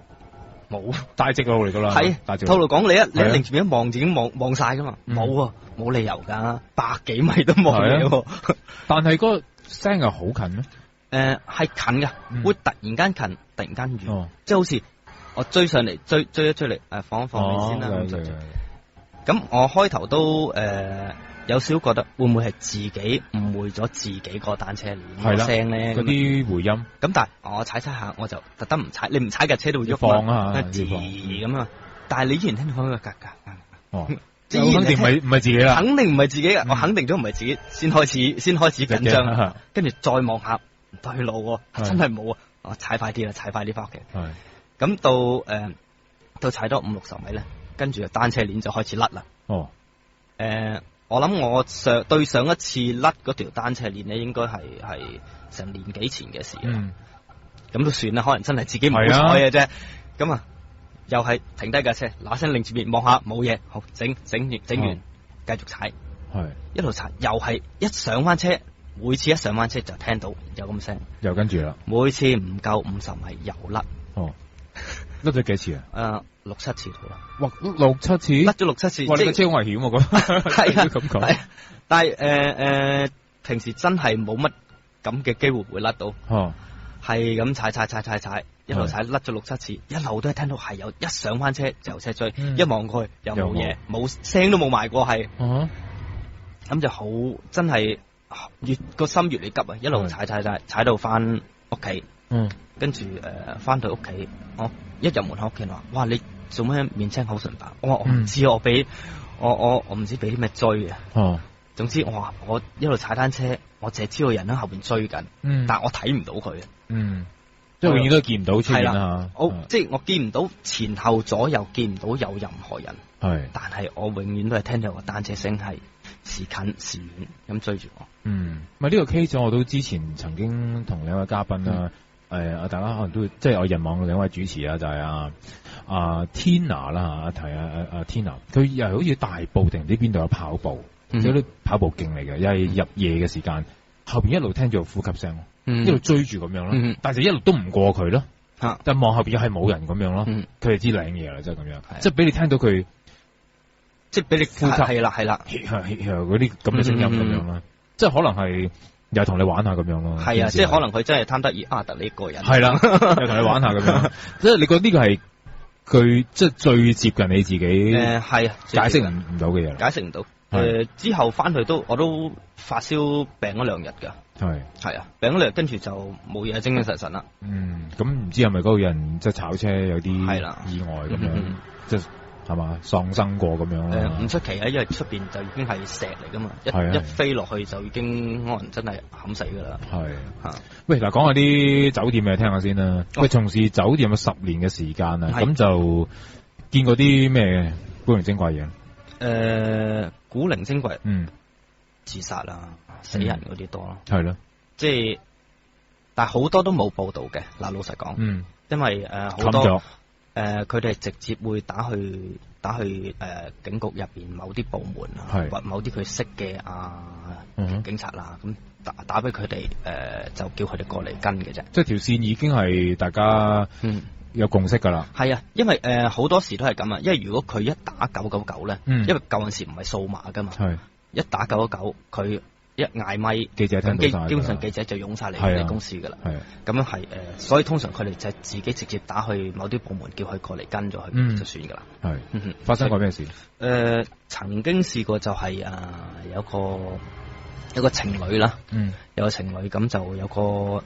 冇大直路嚟噶啦。係，套路講你一擰住面一望，自己望晒噶嘛，冇啊，冇理由噶，100幾米都冇嘢。但係嗰個聲又好近咩？係近噶，會突然間近，突然間遠，即係好似我追上嚟，追一追嚟，放一放你先啦。咁我開頭都有少覺得會唔會係自己誤會咗自己個單車鏈聲咧？嗰啲回音。咁但係我踩下，我就特登唔踩。你唔踩架車都會喐放啊，咁啊。但係你依然聽到佢個格。即係肯定唔係自己啦。肯定唔係自己，我肯定都唔係自己。先開始緊張，跟住再望下唔對路，真係冇啊！我踩快啲啦，踩快啲翻屋企。咁到踩多50-60米咧，跟住單車鏈就開始甩啦。我諗我對上一次甩嗰條單車鏈咧，應該係成年幾前嘅事啦。咁都算啦，可能真係自己唔好彩嘅啫。咁啊，又係停低架車，嗱聲擰住面望下冇嘢，好整完，繼續踩，一路踩，又係一上翻車，每次一上翻車就聽到有咁聲，又跟住啦。每次唔夠50米又甩。甩咗幾次啊？6-7次到啦。哇，6-7次？甩咗6-7次。哇，呢個車好危險喎，咁。係啊，咁講。但係平時真係冇乜咁嘅機會會甩到。係咁踩，一路踩甩咗6-7次，一路都係聽到係有一上翻車就有車追，一望過去又冇嘢，冇聲都冇埋過係。咁就好真係個心越嚟急啊！一路踩到翻屋企。跟住翻到屋企，我一入門口屋企話，哇，你做咩面青口唇白？我唔知，我唔知俾啲咩追啊。哦，總之我一路踩單車，我淨係知道人喺後邊追緊，但我睇唔到佢。即係永遠都見唔到出現啦。即係我見唔到前後左右，見唔到有任何人。係，但係我永遠都係聽到個單車聲係時近時遠咁追住我。咪呢個 case 我都之前曾經同兩位嘉賓啦，大家可能都即係我人網嘅兩位主持啊，就係Tina 啦嚇，提Tina， 佢又係好似大埔定唔知邊度有跑步，有啲跑步徑嚟嘅，又係入夜嘅時間，後邊一路聽住呼吸聲，一路追住咁樣咯，但係就一路都唔過佢咯，但望後邊又係冇人咁樣咯，佢係知領嘢啦，即係咁樣，即係俾你聽到佢，即係俾你呼吸係啦嗰啲咁嘅聲音咁樣啦，即係可能係又同你玩下咁樣咯，係啊，即係可能佢真係貪得意得你一個人，係啦，又同你玩下咁樣，即係你覺得呢個係佢即係最接近你自己係解釋唔到嘅嘢，解釋唔到。之後翻去我都發燒病咗2日㗎，係啊，病咗2日，跟住就冇嘢，精精神神啦。咁唔知係咪嗰個人即係炒車有啲意外咁樣，即係嘛喪生過咁樣咧？唔出奇啊，因為出邊就已經係石嚟噶嘛，一飛落去就已經可能真係冚死噶啦。喂，嗱，講下啲酒店嘅聽下先啦。喂，從事酒店有10年嘅時間啊，咁就見過啲咩古靈精怪嘢？古靈精怪，自殺啊、死人嗰啲多咯。係咯，即係，但係好多都冇報道嘅。嗱，老實講，因為好多佢哋直接會打去警局入邊某啲部門啊，或某啲佢識嘅警察啦，咁打俾佢哋就叫佢哋過嚟跟嘅啫。即係條線已經係大家有共識噶啦。係啊，因為好多時都係咁啊，因為如果佢一打999咧，因為舊陣時唔係數碼噶嘛，一打999佢一嗌咪，記者聽到晒，基本上記者就湧晒嚟你公司噶啦。咁樣係所以通常佢哋就自己直接打去某啲部門叫佢過嚟跟咗佢就算噶啦。係，發生過咩事？曾經試過就係有個情侶啦，有個情侶咁就有個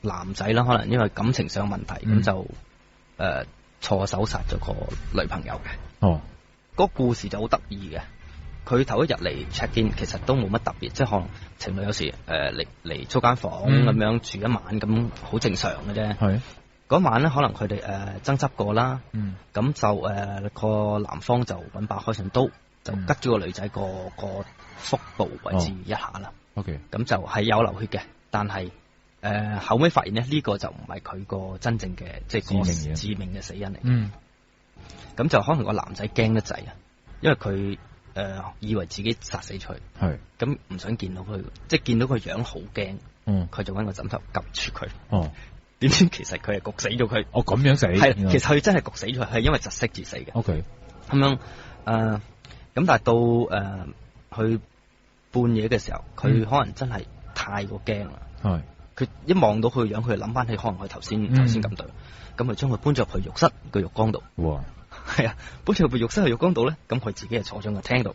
男仔啦，可能因為感情上問題咁就錯手殺咗個女朋友嘅。嗰個故事就好得意嘅。佢頭一日嚟 check in， 其實都冇乜特別，即係可能情侶有時嚟租間房咁樣住一晚，咁好正常嘅啫。嗰晚咧，可能佢哋爭執過啦，咁就個男方就揾把開信刀，就拮咗個女仔個腹部位置一下啦。咁就係有流血嘅，但係後尾發現咧，呢個就唔係佢個真正嘅即係致命嘅死因嚟。咁就可能個男仔驚得滯啊，因為佢以為自己殺死佢，咁唔想見到佢，即係見到佢樣好驚，佢就揾個枕頭夾住佢。點知其實佢係焗死咗佢。咁樣死？係，其實佢真係焗死咗，係因為窒息致死嘅。咁樣咁但係到去半夜嘅時候，佢可能真係太過驚啦。佢一望到佢樣，佢就諗翻起可能佢頭先咁對，咁佢將佢搬咗入去浴室個浴缸度。係啊，搬咗入浴室去浴缸度咧，咁佢自己係坐咗個廳度，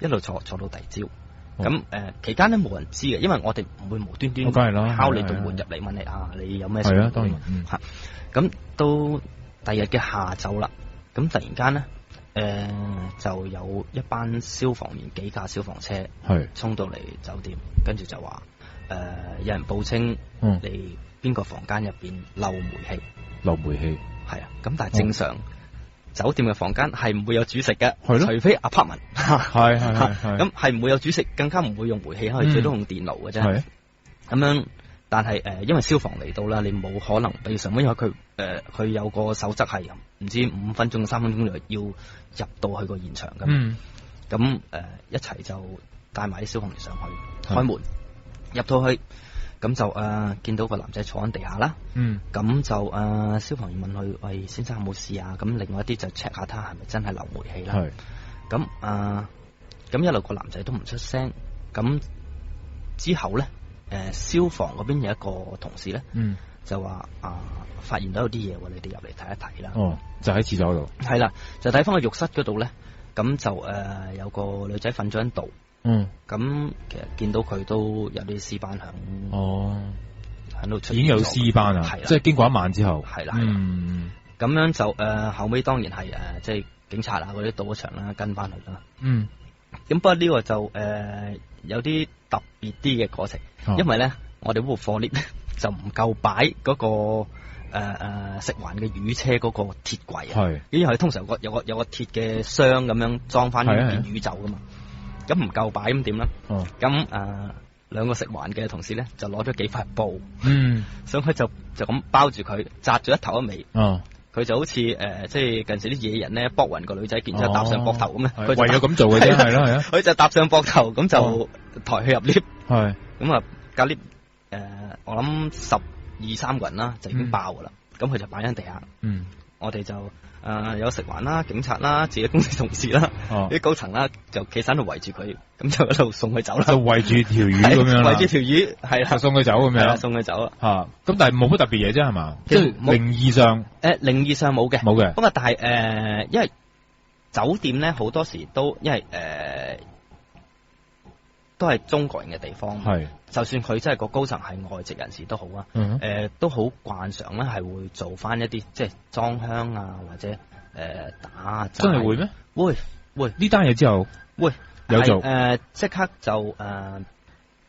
一路坐到第二朝。咁期間咧冇人知嘅，因為我哋唔會無端端敲你道門入嚟問你你有咩事？係啊，當然。咁到第二日嘅下晝啦，咁突然間咧就有一班消防員幾架消防車衝到嚟酒店，跟住就話有人報稱嚟邊個房間入邊漏煤氣。漏煤氣係啊，咁但係正常。酒店嘅房間係唔會有煮食嘅，除非 apartment。咁係唔會有煮食，更加唔會用煤氣，最多用電爐嘅啫。咁樣，但係因為消防嚟到啦，你冇可能比如上，因為佢有個守則係唔知5分鐘、3分鐘內要入到去個現場咁。咁一齊就帶埋啲消防員上去開門，入到去。咁就見到個男仔坐喺地下啦，咁就消防員問佢：喂，先生有冇事啊？咁另外一啲就 check 下睇下係咪真係漏煤氣啦。咁一路個男仔都唔出聲。咁之後咧，消防嗰邊有一個同事咧，就話發現到有啲嘢喎，你哋入嚟睇一睇啦。就喺廁所度。係啦，就睇翻個浴室嗰度咧，咁就有個女仔瞓咗喺度。咁其實見到佢都有啲屍斑響，喺度出現，已經有 C 班啊，即係經過一晚之後，係啦，咁樣就後尾當然係即係警察啊嗰啲到咗場啦，跟翻去啦。咁不過呢個就有啲特別啲嘅過程，因為咧我哋嗰部貨 lift 就唔夠擺嗰個食環嘅魚車嗰個鐵櫃啊，因為通常有個鐵嘅箱咁樣裝翻件魚走噶嘛，咁唔夠擺咁點咧？咁兩個食環嘅同事咧就攞咗幾塊布，上去就咁包住佢，紮咗一頭一尾。佢就好似即係近時啲野人咧搏暈個女仔，然之後搭上膊頭咁咧，佢唯有咁做嘅啫，係啦，佢就搭上膊頭咁就抬佢入 lift，咁啊隔 lift 我諗12-13個人啦就已經爆噶啦，咁佢就擺喺地下，我哋就有食環啦、警察啦、自己公司同事啦、啲高層啦，就企喺度圍住佢，咁就一路送佢走啦。就圍住條魚咁樣啦。圍住條魚係啦，送佢走咁樣。送佢走啦。咁但係冇乜特別嘢啫係嘛？即係靈異上。靈異上冇嘅。冇嘅。不過但係因為酒店咧好多時都因為都係中國人嘅地方，就算佢真係個高層係外籍人士都好啊，都好慣常咧係會做翻一啲即係裝香啊或者打真係會咩？會呢單嘢之後會有做即刻就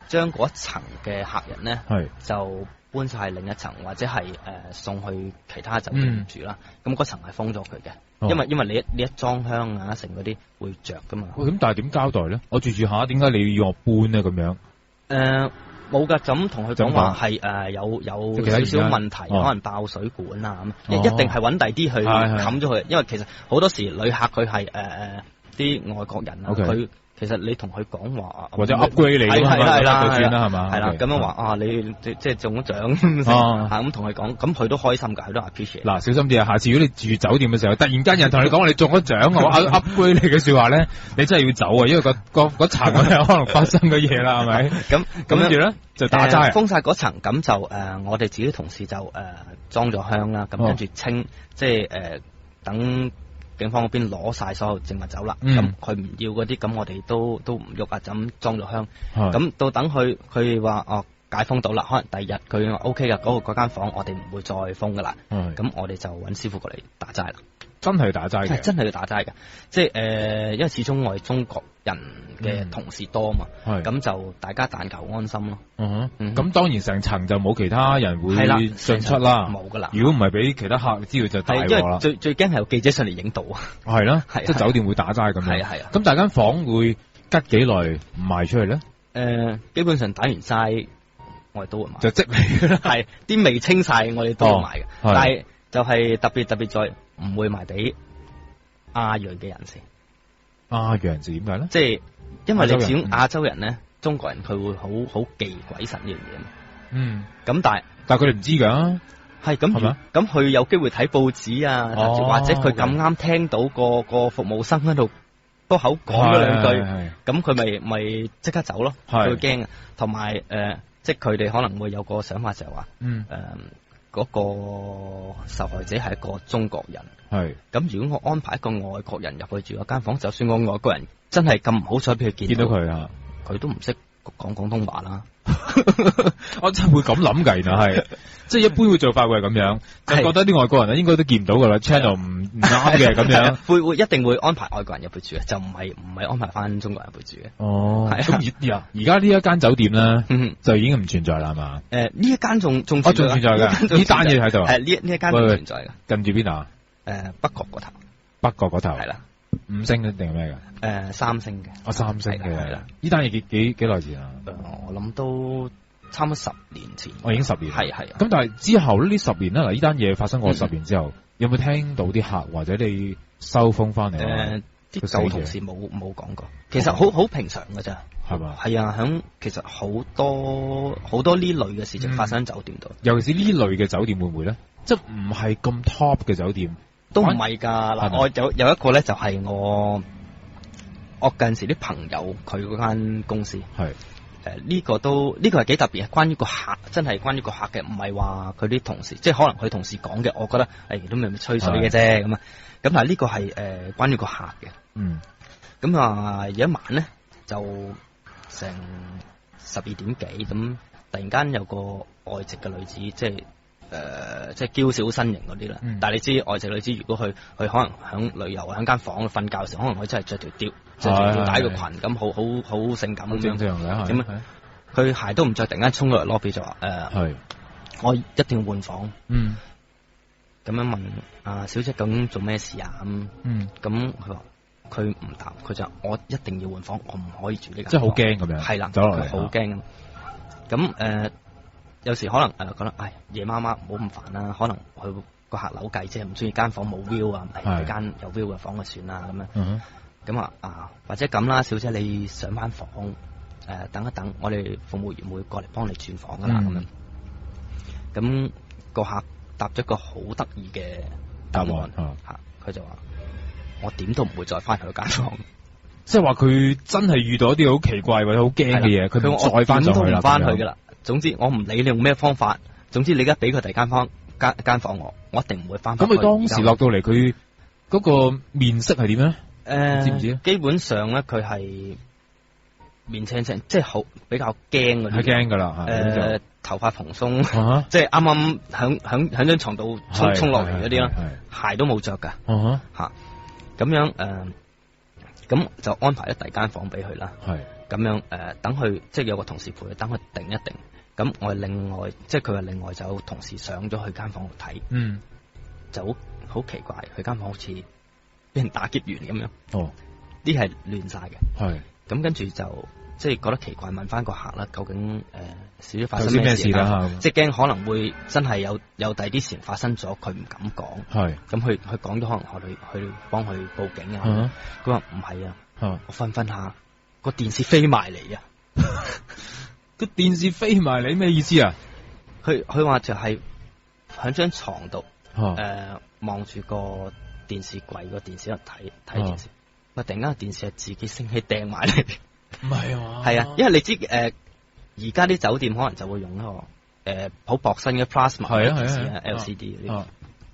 將嗰一層嘅客人咧就搬晒另一層或者係送去其他酒店住啦，咁嗰層係封咗佢嘅。因為你一裝香啊，成嗰啲會着噶嘛。咁但係點交代咧？我住下，點解你要我搬咧？咁樣冇噶，就咁同佢講話係有少少問題，可能爆水管啊咁，一定係揾第啲去冚咗佢。因為其實好多時旅客佢係啲外國人啊，佢其實你同佢講話或者 upgrade 你係啦，就算啦係嘛，係啦，咁樣話你即係中咗獎咁同佢講，咁佢都開心噶，佢都 appreciate。嗱，小心啲啊！下次如果你住酒店嘅時候，突然間有人同你講話你中咗獎嘅話，upgrade 你嘅說話咧，你真係要走啊！因為嗰層有可能發生嘅嘢啦，係咪？咁跟住咧就打齋封晒嗰層，咁就我哋自己同事就裝咗香啦，咁跟住清即係等。警方嗰邊攞晒所有證物走啦，咁佢唔要嗰啲，咁我哋都唔喐啊，就咁裝咗香。咁到等佢話解封到啦，可能第二日佢 OK 噶，嗰間房我哋唔會再封噶啦。咁我哋就揾師傅過嚟打齋啦。真係打齋嘅，真係要打齋嘅，即係因為始終我哋中國人嘅同事多嘛，咁就大家但求安心咯。咁當然成層就冇其他人會進出啦，冇噶啦。如果唔係俾其他客知道就大鑊啦。最驚係有記者上嚟影到啊。係啦，即係酒店會打齋咁樣。係啊。咁大間房會吉幾耐唔賣出去咧？基本上打完齋我哋都會賣，就即嚟啦。係啲未清晒我哋都會賣嘅，但係就係特別在。唔會賣俾亞裔嘅人士。亞裔人士點解咧？即係因為你始終亞洲人咧，中國人佢會好忌鬼神呢樣嘢嘛。咁但係佢哋唔知㗎。係咁，咁佢有機會睇報紙啊，或者佢咁啱聽到個服務生喺度多口講咗兩句，咁佢咪即刻走咯。佢會驚啊，同埋即係佢哋可能會有個想法就係話，嗰個受害者係一個中國人，咁如果我安排一個外國人入去住嗰間房，就算我外國人真係咁唔好彩俾佢見到佢啊，佢都唔識講廣東話啦。我真係會咁諗㗎，原來係即係一般會做法會係咁樣，就覺得啲外國人應該都見唔到㗎啦，channel 唔啱嘅咁樣，會一定會安排外國人入去住嘅，就唔係安排翻中國人入去住嘅。咁而家呢一間酒店咧，就已經唔存在啦，係嘛？呢一間仲存在㗎，呢單嘢喺度。呢一間仲存在㗎。近住邊啊？北角嗰頭。北角嗰頭。係啦。5星定係咩㗎？3星嘅。3星嘅係啦。呢單嘢幾耐前啊？我諗都差唔多10年前。已經10年。係。咁但係之後呢10年啦，嗱呢單嘢發生過10年之後，有冇聽到啲客或者你收風翻嚟？啲舊同事冇講過。其實好平常㗎咋。係嘛？係啊，其實好多呢類嘅事情發生喺酒店度。尤其是呢類嘅酒店會唔會咧？即係唔係咁 top 嘅酒店？都唔係噶嗱，我有一個咧，就係我近時啲朋友佢嗰間公司係呢個係幾特別，關於個客，真係關於個客嘅，唔係話佢啲同事，即係可能佢同事講嘅，我覺得都未吹水嘅啫咁啊。咁但係呢個係關於個客嘅。咁有一晚咧就成12點幾咁，突然間有個外籍嘅女子，即係嬌小身形嗰啲啦。但係你知外籍女子如果佢可能響旅遊喺間房度瞓覺嘅時候，可能佢真係着條吊帶嘅裙咁，好性感咁樣。咁佢鞋都唔着，突然間衝落嚟 lobby 就話我一定要換房。咁樣問小姐究竟做咩事啊？咁佢話佢唔答，佢就我一定要換房，我唔可以住呢間房。即係好驚咁樣。係啦，佢好驚咁。有時可能覺得夜媽媽唔好咁煩啦，可能佢個客扭計啫，唔中意間房冇 view 啊，係間有 view 嘅房就算啦咁樣。咁或者咁啦，小姐你上翻房等一等，我哋服務員會過嚟幫你轉房噶啦咁樣。咁個客答咗個好得意嘅答案佢就話我點都唔會再翻去間房。即係話佢真係遇到一啲好奇怪或者好驚嘅嘢，佢唔再翻上去啦。翻去噶啦。總之我唔理你用咩方法，總之你而家俾佢第二間房我一定唔會翻返去。咁佢當時落到嚟，佢嗰個面色係點咧？知唔知？基本上咧，佢係面青青，即係好比較驚嗰啲。係驚噶啦。頭髮蓬鬆，即係啱啱響張床度衝落嚟嗰啲啦，鞋都冇着噶。吓咁樣咁就安排咗第二間房俾佢啦。係咁樣等佢即係有個同事陪佢，等佢定一定。咁我哋另外即係佢話另外就有同事上咗去間房度睇，就好奇怪，佢間房好似俾人打劫完咁樣，啲係亂晒嘅。係咁跟住就即係覺得奇怪，問翻個客啦，究竟小姐發生咩事啦？即係驚可能會真係有第二啲事發生咗，佢唔敢講。係咁佢講咗，可能我哋去幫佢報警啊。佢話唔係啊，我瞓下個電視飛埋嚟啊！個電視飛埋嚟咩意思啊？佢話就係喺張床度望住個電視櫃個電視度睇電視，突然間個電視係自己升起掟埋嚟。唔係啊？係啊，因為你知而家啲酒店可能就會用一個好薄身嘅 plasma 電視啊 LCD 嗰啲。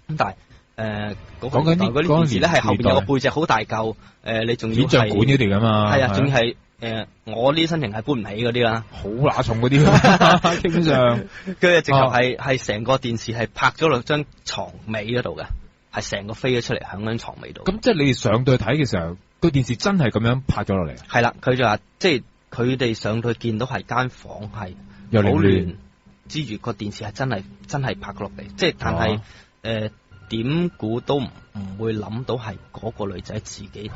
咁但係講緊嗰啲電視咧係後邊有個背脊好大嚿，你仲要顯像管嗰啲噶嘛？係啊，仲要係。我呢身形係搬唔起嗰啲啦，好乸重嗰啲，基本上佢直頭係成個電視係拍咗落張床尾嗰度嘅，係成個飛咗出嚟響張床尾度。咁即係你哋上到去睇嘅時候，個電視真係咁樣拍咗落嚟？係啦，佢就話即係佢哋上到去見到係間房係好亂之餘，個電視係真係拍落嚟，即係但係點估都唔會諗到係嗰個女仔自己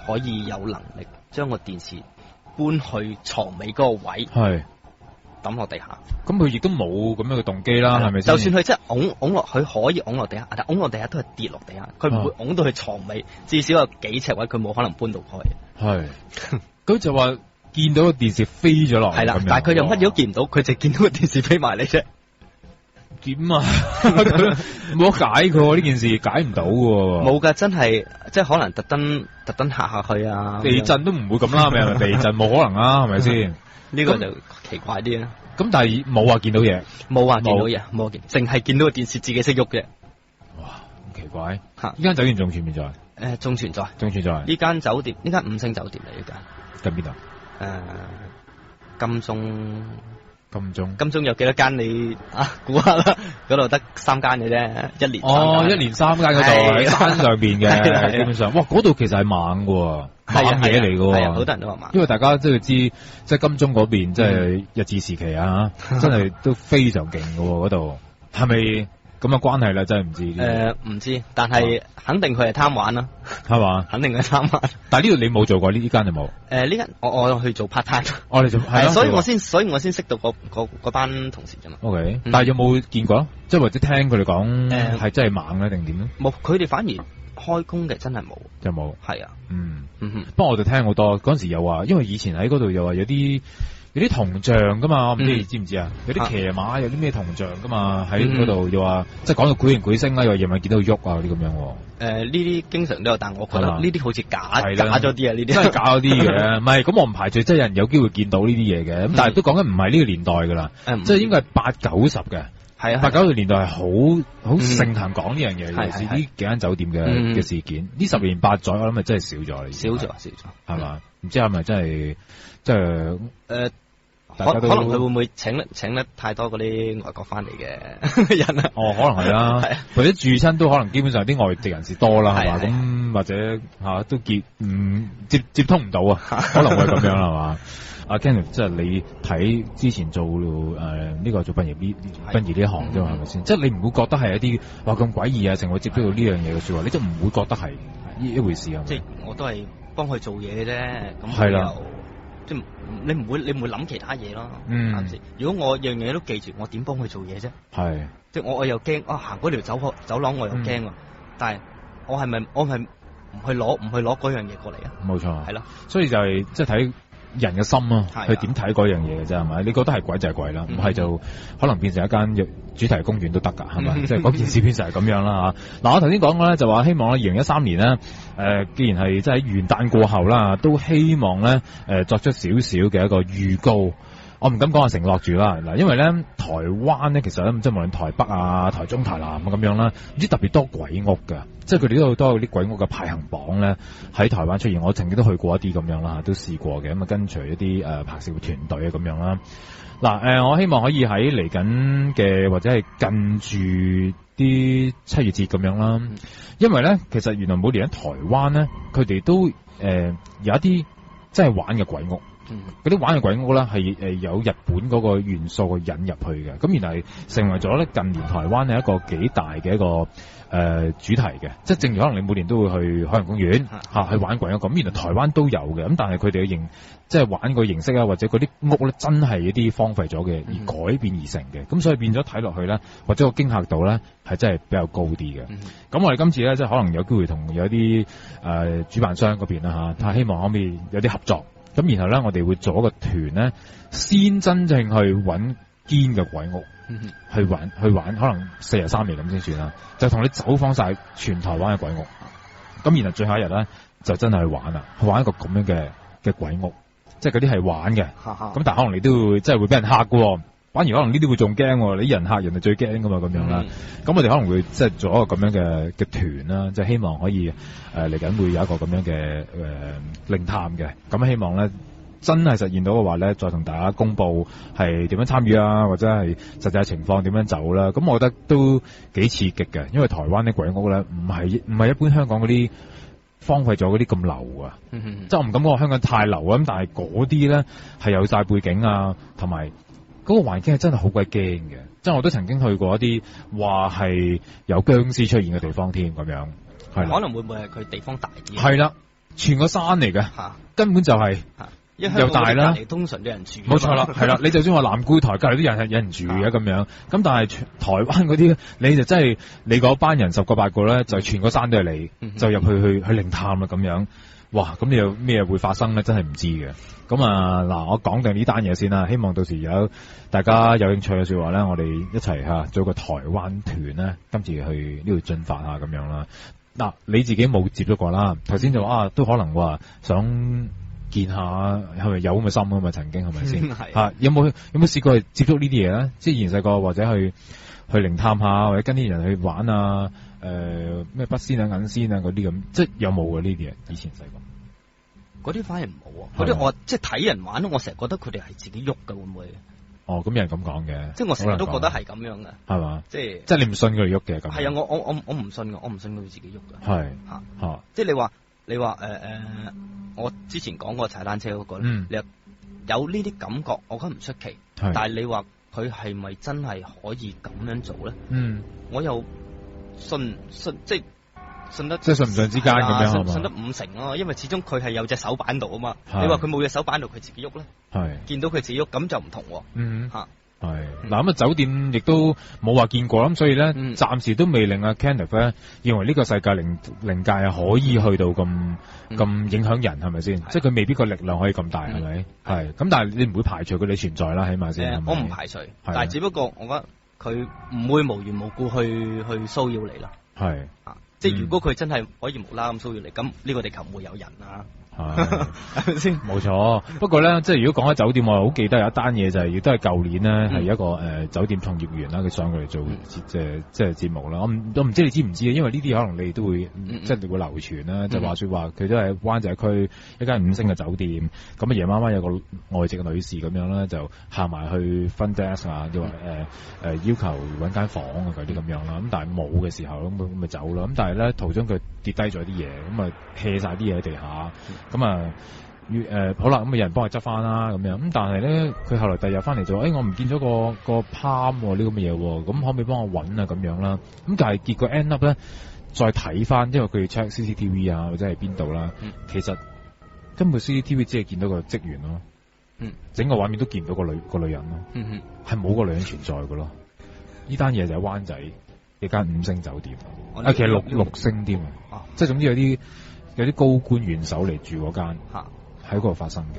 可以有能力將個電視搬去床尾嗰個位，係抌落地下。咁佢亦都冇咁樣嘅動機啦，係咪先？就算佢真係拱落，佢可以拱落地下，但拱落地下都係跌落地下，佢唔會拱到去床尾，至少有幾尺位，佢冇可能搬到過去。係，咁就話見到個電視飛咗落，係啦，但係佢又乜嘢都見唔到，佢就見到個電視飛埋嚟啫。點啊？冇解佢呢件事解唔到嘅。冇噶，真係即係可能特登嚇下佢啊！地震都唔會咁啦，咪地震冇可能啦，係咪先？呢個就奇怪啲啦。咁但係冇話見到嘢，冇話見到嘢，冇見，淨係見到個電視自己識喐嘅。哇，咁奇怪！吓，呢間酒店仲存唔存在？仲存在，仲存在。呢間酒店，呢間5星酒店嚟嘅。喺邊度？金鐘有幾多間？你估下啦，嗰度得3間嘅啫，一連3間嗰度喺山上邊嘅，基本上，哇，嗰度其實係猛嘅，猛嘢嚟嘅，係好多人都話猛，因為大家即係知，即係金鐘嗰邊，即係日治時期啊，真係都非常勁嘅嗰度，係咪？咁嘅關係啦，真係唔知。唔知，但係肯定佢係貪玩啦，係嘛？肯定係貪玩。但係呢度你冇做過呢間就冇。呢間我去做 part time。我哋做係啊，所以我先識到嗰班同事啫嘛。OK，但係有冇見過？即係或者聽佢哋講係真係猛咧定點咧？冇，佢哋反而開工嘅真係冇，就冇。係啊，不過我就聽好多嗰陣時又話，因為以前喺嗰度又話有啲銅像噶嘛，我唔知你知唔知啊？有啲騎馬，有啲咩銅像噶嘛，喺嗰度又話，即係講到鬼形鬼聲啦，又夜晚見到佢喐啊啲咁樣。呢啲經常都有，但我覺得呢啲好似假咗啲啊，呢啲真係假咗啲嘅。唔係，咁我唔排除真係有人有機會見到呢啲嘢嘅，咁但係都講緊唔係呢個年代噶啦，即係應該係8、90嘅。係啊，8、90年代係好盛行講呢樣嘢，尤其是呢幾間酒店嘅事件。呢10年8載，我諗係真係少咗。少咗，係嘛？唔知係咪真係即係大家都可能佢會唔會請得太多嗰啲外國翻嚟嘅人啊？哦，可能係啦，或者住親都可能基本上啲外籍人士多啦，係嘛？咁或者都接通唔到啊，可能會咁樣啦，係嘛？阿 Kenneth，即係你睇之前做呢個做殯儀呢行啫嘛，係咪先？即係你唔會覺得係一啲話咁詭異啊，成日接觸到呢樣嘢嘅説話，你就唔會覺得係呢一回事啊？即係我都係幫佢做嘢嘅啫，咁係啦，即係你唔會諗其他嘢咯。啱先？如果我樣嘢都記住，我點幫佢做嘢啫？係，即係我又驚行嗰條走廊我又驚喎，但係我係咪唔去攞嗰樣嘢過嚟啊？冇錯，係咯，所以就係即係睇人嘅心啊，去點睇嗰樣嘢嘅啫，係咪？你覺得係鬼就係鬼啦，唔係就可能變成一間主題公園都得㗎，係咪？即係嗰件事變成係咁樣啦嚇。嗱，我頭先講嘅咧就話希望咧2013年咧既然係即係喺元旦過後啦，都希望咧作出少少嘅一個預告。我唔敢講話承諾住啦，嗱，因為咧台灣咧其實咧即係無論台北啊、台中、台南咁樣啦，唔知特別多鬼屋㗎，即係佢哋都好多嗰啲鬼屋嘅排行榜咧喺台灣出現。我曾經都去過一啲咁樣啦，都試過嘅，咁啊跟隨一啲拍攝團隊啊咁樣啦。嗱，我希望可以喺嚟緊嘅或者係近住啲7月節咁樣啦，因為咧其實原來每年喺台灣咧，佢哋都有一啲真係玩嘅鬼屋。嗰啲玩嘅鬼屋咧係有日本嗰個元素去引入去嘅，咁原來係成為咗咧近年台灣係一個幾大嘅一個主題嘅，即係正如可能你每年都會去海洋公園去玩鬼屋咁，原來台灣都有嘅，咁但係佢哋嘅即係玩個形式啊，或者嗰啲屋咧真係一啲荒廢咗嘅而改變而成嘅，咁所以變咗睇落去咧，或者個驚嚇度咧係真係比較高啲嘅。咁我哋今次咧即係可能有機會同有啲主辦商嗰邊啦嚇，睇下希望可唔可以有啲合作。咁然後咧，我哋會做一個團咧，先真正去揾堅嘅鬼屋，去玩，可能4日3夜咁先算啦。就同你走訪晒全台灣嘅鬼屋。咁然後最後一日咧，就真係去玩啦，去玩一個咁樣嘅鬼屋，即係嗰啲係玩嘅。咁但係可能你都會即係會俾人嚇喎。反而可能呢啲會仲驚，你人嚇人係最驚噶嘛，咁樣啦。咁我哋可能會即係做一個咁樣嘅團啦，即係希望可以嚟緊會有一個咁樣嘅靈探嘅。咁希望咧真係實現到嘅話咧，再同大家公佈係點樣參與啊，或者係實際情況點樣走啦。咁我覺得都幾刺激嘅，因為台灣啲鬼屋咧唔係一般香港嗰啲荒廢咗嗰啲咁流啊。即係我唔敢講話香港太流啊，咁但係嗰啲咧係有晒背景啊，同埋嗰個環境係真係好鬼驚嘅，即係我都曾經去過一啲話係有僵屍出現嘅地方添，咁樣係可能會唔會係佢地方大啲？係啦，全個山嚟嘅，根本就係又大啦，通常都有人住。冇錯啦，係啦，你就算話南固台隔離都有人住嘅咁樣，咁但係台灣嗰啲你就真係你嗰班人10個8個咧，就全個山都係你，就入去靈探啦咁樣。哇！咁你有咩會發生咧？真係唔知嘅。咁嗱，我講定呢單嘢先啦。希望到時有大家有興趣嘅說話咧，我哋一齊做個台灣團咧，今次去呢度進發下咁樣啦。嗱，你自己冇接觸過啦。頭先就話都可能話想見下係咪有咁嘅心啊嘛？曾經係咪先？係有冇試過去接觸呢啲嘢咧？即係以前細個或者去靈探下，或者跟啲人去玩啊？咩筆仙啊、銀仙啊嗰啲咁，即係有冇嘅呢啲啊？以前細個嗰啲反而冇啊，嗰啲我即係睇人玩，我成日覺得佢哋係自己喐㗎，會唔會？哦，咁有人咁講嘅，即係我成日都覺得係咁樣嘅，係嘛？即係你唔信佢哋喐嘅咁？係啊，我唔信㗎，我唔信佢哋自己喐㗎。係嚇，即係你話我之前講過踩單車嗰個咧，你有呢啲感覺，我覺得唔出奇。但係你話佢係咪真係可以咁樣做咧？我又信即係信得，即係信唔信之間咁樣，信得50%咯，因為始終佢係有隻手板度啊嘛。你話佢冇隻手板度，佢自己喐咧，係見到佢自己喐，咁就唔同喎。嚇係嗱，咁酒店亦都冇話見過，咁所以咧暫時都未令阿 Kenneth 咧認為呢個世界靈界係可以去到咁影響人，係咪先？即係佢未必個力量可以咁大，係咪？係咁，但係你唔會排除佢哋存在啦，起碼先。我唔排除，但係只不過我覺得佢唔會無緣無故去騷擾你啦。係即係如果佢真係可以無啦咁騷擾你，咁呢個地球唔會有人啊。係咪先？冇錯。不過咧，即係如果講起酒店，我好記得有一單嘢就係亦都係舊年咧，係一個酒店從業員啦，佢上過嚟做即係節目啦。我唔知你知唔知啊？因為呢啲可能你都會即係會流傳啦。就話說話佢都係灣仔區一間5星嘅酒店，咁啊夜晚有個外籍嘅女士咁樣啦，就行埋去 front desk 啊，要話要求揾間房啊嗰啲咁樣啦。咁但係冇嘅時候咁咪走啦。咁但係咧途中佢跌低咗啲嘢，咁啊 hea 晒啲嘢喺地下。咁啊，好啦，咁啊有人幫佢執翻啦，咁樣，咁但係咧，佢後來第二日翻嚟就話，我唔見咗個 palm 呢咁嘅嘢，咁可唔可以幫我揾啊？咁樣啦，咁但係結果 end up 咧，再睇翻，因為佢要 check CCTV 啊，或者係邊度啦，其實根本 CCTV 只係見到個職員咯，整個畫面都見唔到個女人咯，係冇個女人存在噶咯。呢單嘢就喺灣仔一間5星酒店，其實六星添啊，即係總之有啲高官元首嚟住嗰間，喺嗰度發生嘅。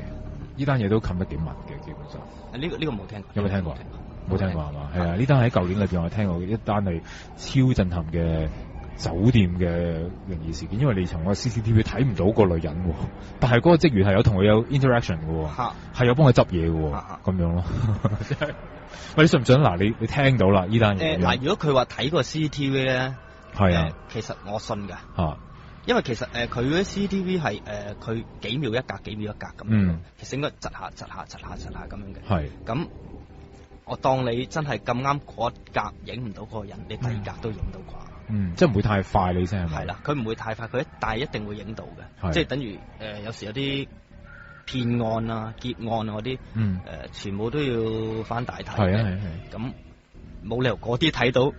呢單嘢都冚得幾密嘅，基本上。呢個冇聽過。有冇聽過？冇聽過係嘛？係啊，呢單喺舊年裏邊我聽過一單係超震撼嘅酒店嘅靈異事件，因為你從個 CCTV 睇唔到個女人，但係嗰個職員係有同佢有 interaction 嘅，係有幫佢執嘢嘅，咁樣咯。喂，你信唔信？嗱，你聽到啦呢單嘢。嗱，如果佢話睇個 CCTV 咧，係啊，其實我信㗎。因為其實佢嗰啲 CCTV 係佢幾秒一格咁，其實應該窒下咁樣嘅。係。咁我當你真係咁啱嗰一格影唔到嗰個人，你第二格都影到啩？即係唔會太快你先係咪？係啦，佢唔會太快，但係一定會影到嘅。即係等於有時有啲騙案啊、劫案啊嗰啲，全部都要翻大睇嘅。係。咁冇理由嗰啲睇到。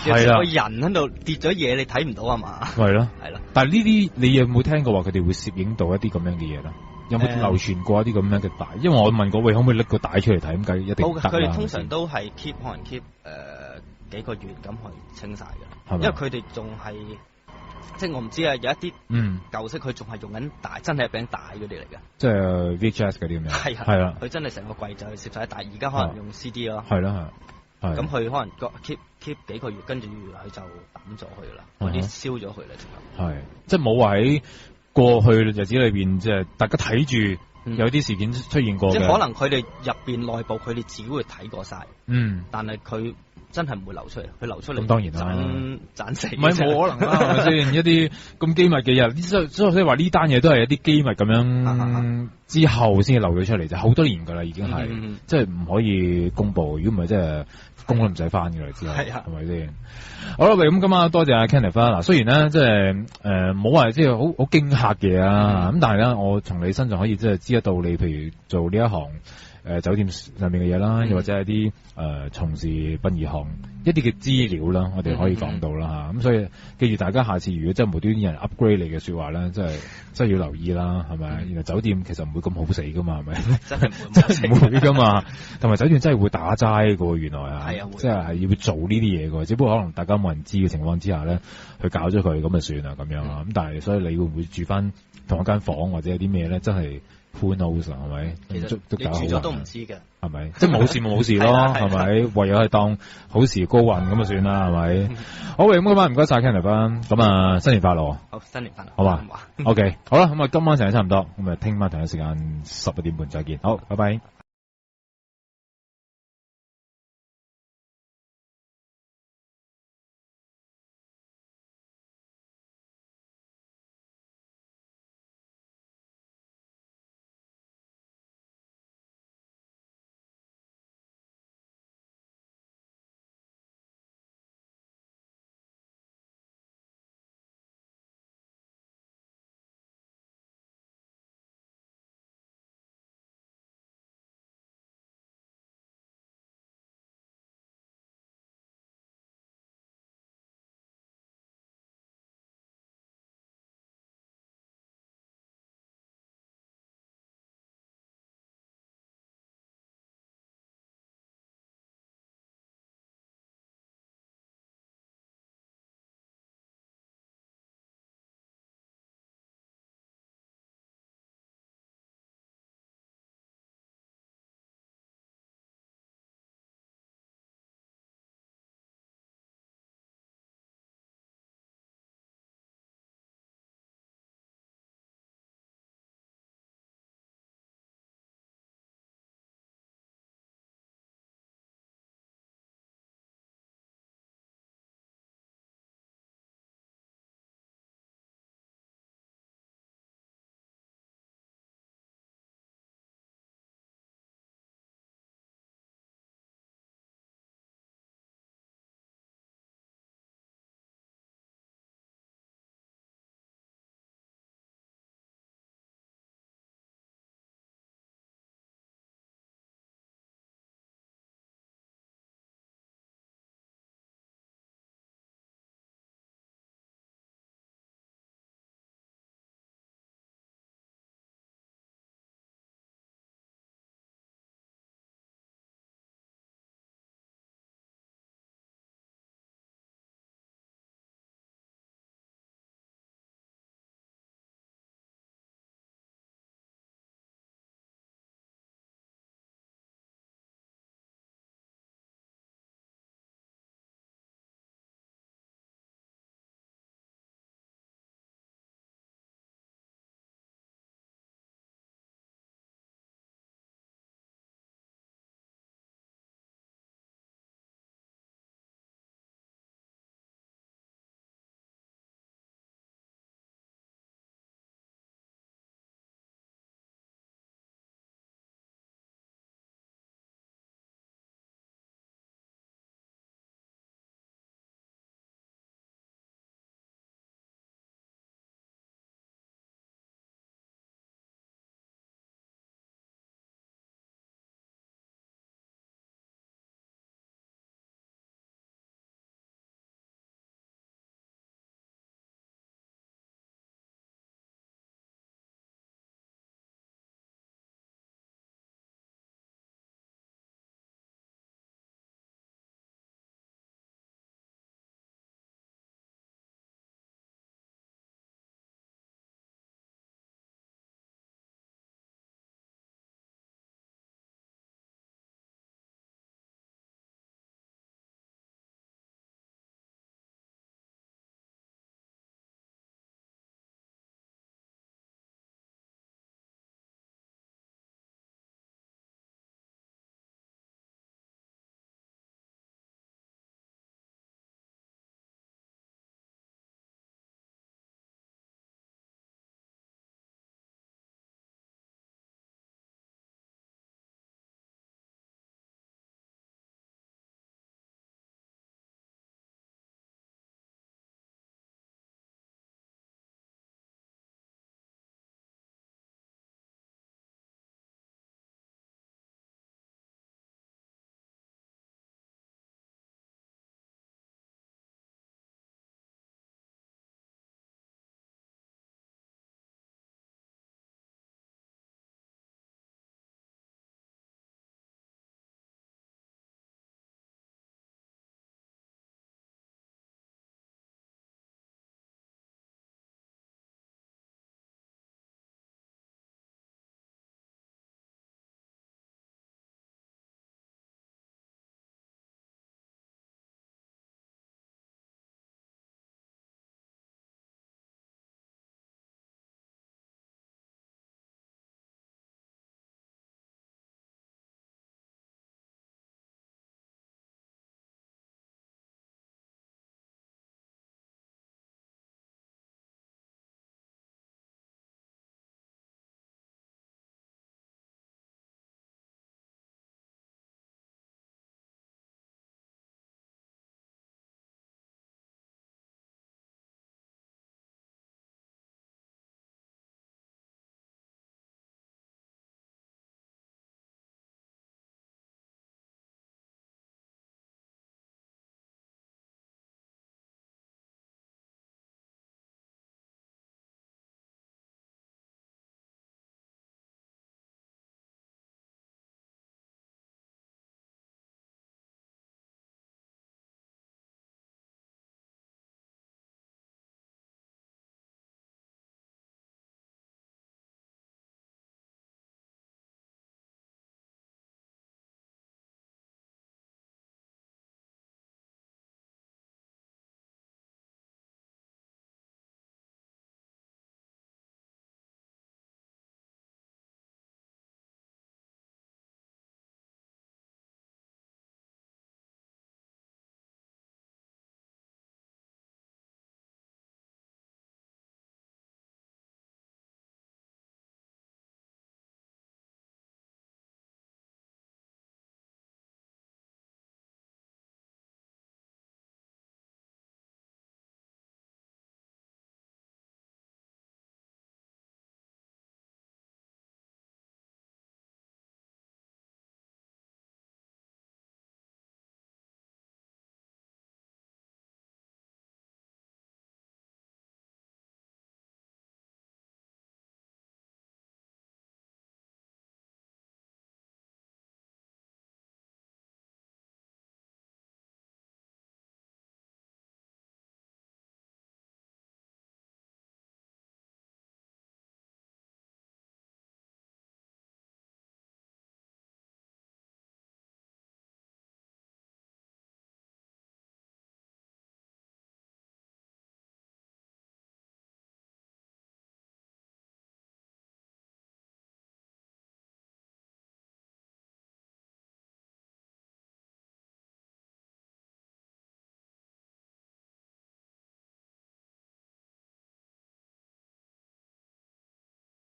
係啦，個人喺度跌咗嘢，你睇唔到啊嘛？係咯。但係呢啲你有冇聽過話佢哋會攝影到一啲咁樣嘅嘢啦？有冇流傳過一啲咁樣嘅帶？因為我問過喂，可唔可以拎個帶出嚟睇？咁計一定得啦。佢哋通常都係可能 keep 幾個月咁去清晒嘅，因為佢哋仲係即係我唔知啊，有一啲舊式佢仲係用緊帶，真係一餅帶嗰啲嚟嘅，即係 VHS 嗰啲咁樣。係啦，佢真係成個櫃就去攝晒，但係而家可能用 CD 咯。係啦。咁佢可能 keep 幾個月，跟住佢就抌咗去啦，嗰啲燒咗去啦，係即係冇話喺過去日子裏邊，即係大家睇住有啲事件出現過嘅。即係可能佢哋入邊內部佢哋自己會睇過晒，但係佢真係唔會流出嚟，佢流出嚟咁當然啦，斬死唔係冇可能啦，係咪先？一啲咁機密嘅嘢，所以話呢單嘢都係一啲機密咁樣之後先至流咗出嚟，就好多年噶啦，已經係即係唔可以公布，如果唔係即係。工都唔使翻嘅啦，之後係咪先？好啦，咁今晚多謝阿 Kenneth 啦。嗱，雖然咧即係冇話即係好驚嚇嘅啊，咁但係咧，我從你身上可以即係知得到你，譬如做呢一行酒店上面嘅嘢啦，又或者係啲從事殯儀行一啲嘅資料啦，我哋可以講到啦嚇。咁所以記住大家下次如果真係無端端有人 upgrade 你嘅説話咧，真係要留意啦，係咪？原來酒店其實唔會咁好死噶嘛，係咪？真係唔會噶嘛，同埋酒店真係會打齋噶，原來啊，即係要做呢啲嘢噶，只不過可能大家冇人知嘅情況之下咧，去搞咗佢咁就算啦咁樣啊。咁但係所以你會唔會住翻同一間房或者有啲咩咧？真係。Who knows 係咪？其實你住咗都唔知嘅，係咪？即係冇事冇事咯，係咪？唯有係當好時高運咁就算啦，係咪？好，咁今晚唔該晒 Kenneth 啦，咁啊新年快樂！好，新年快樂，好嘛？OK，好啦，咁啊今晚成日差唔多，咁啊聽晚同一時間11點半再見，好，拜拜。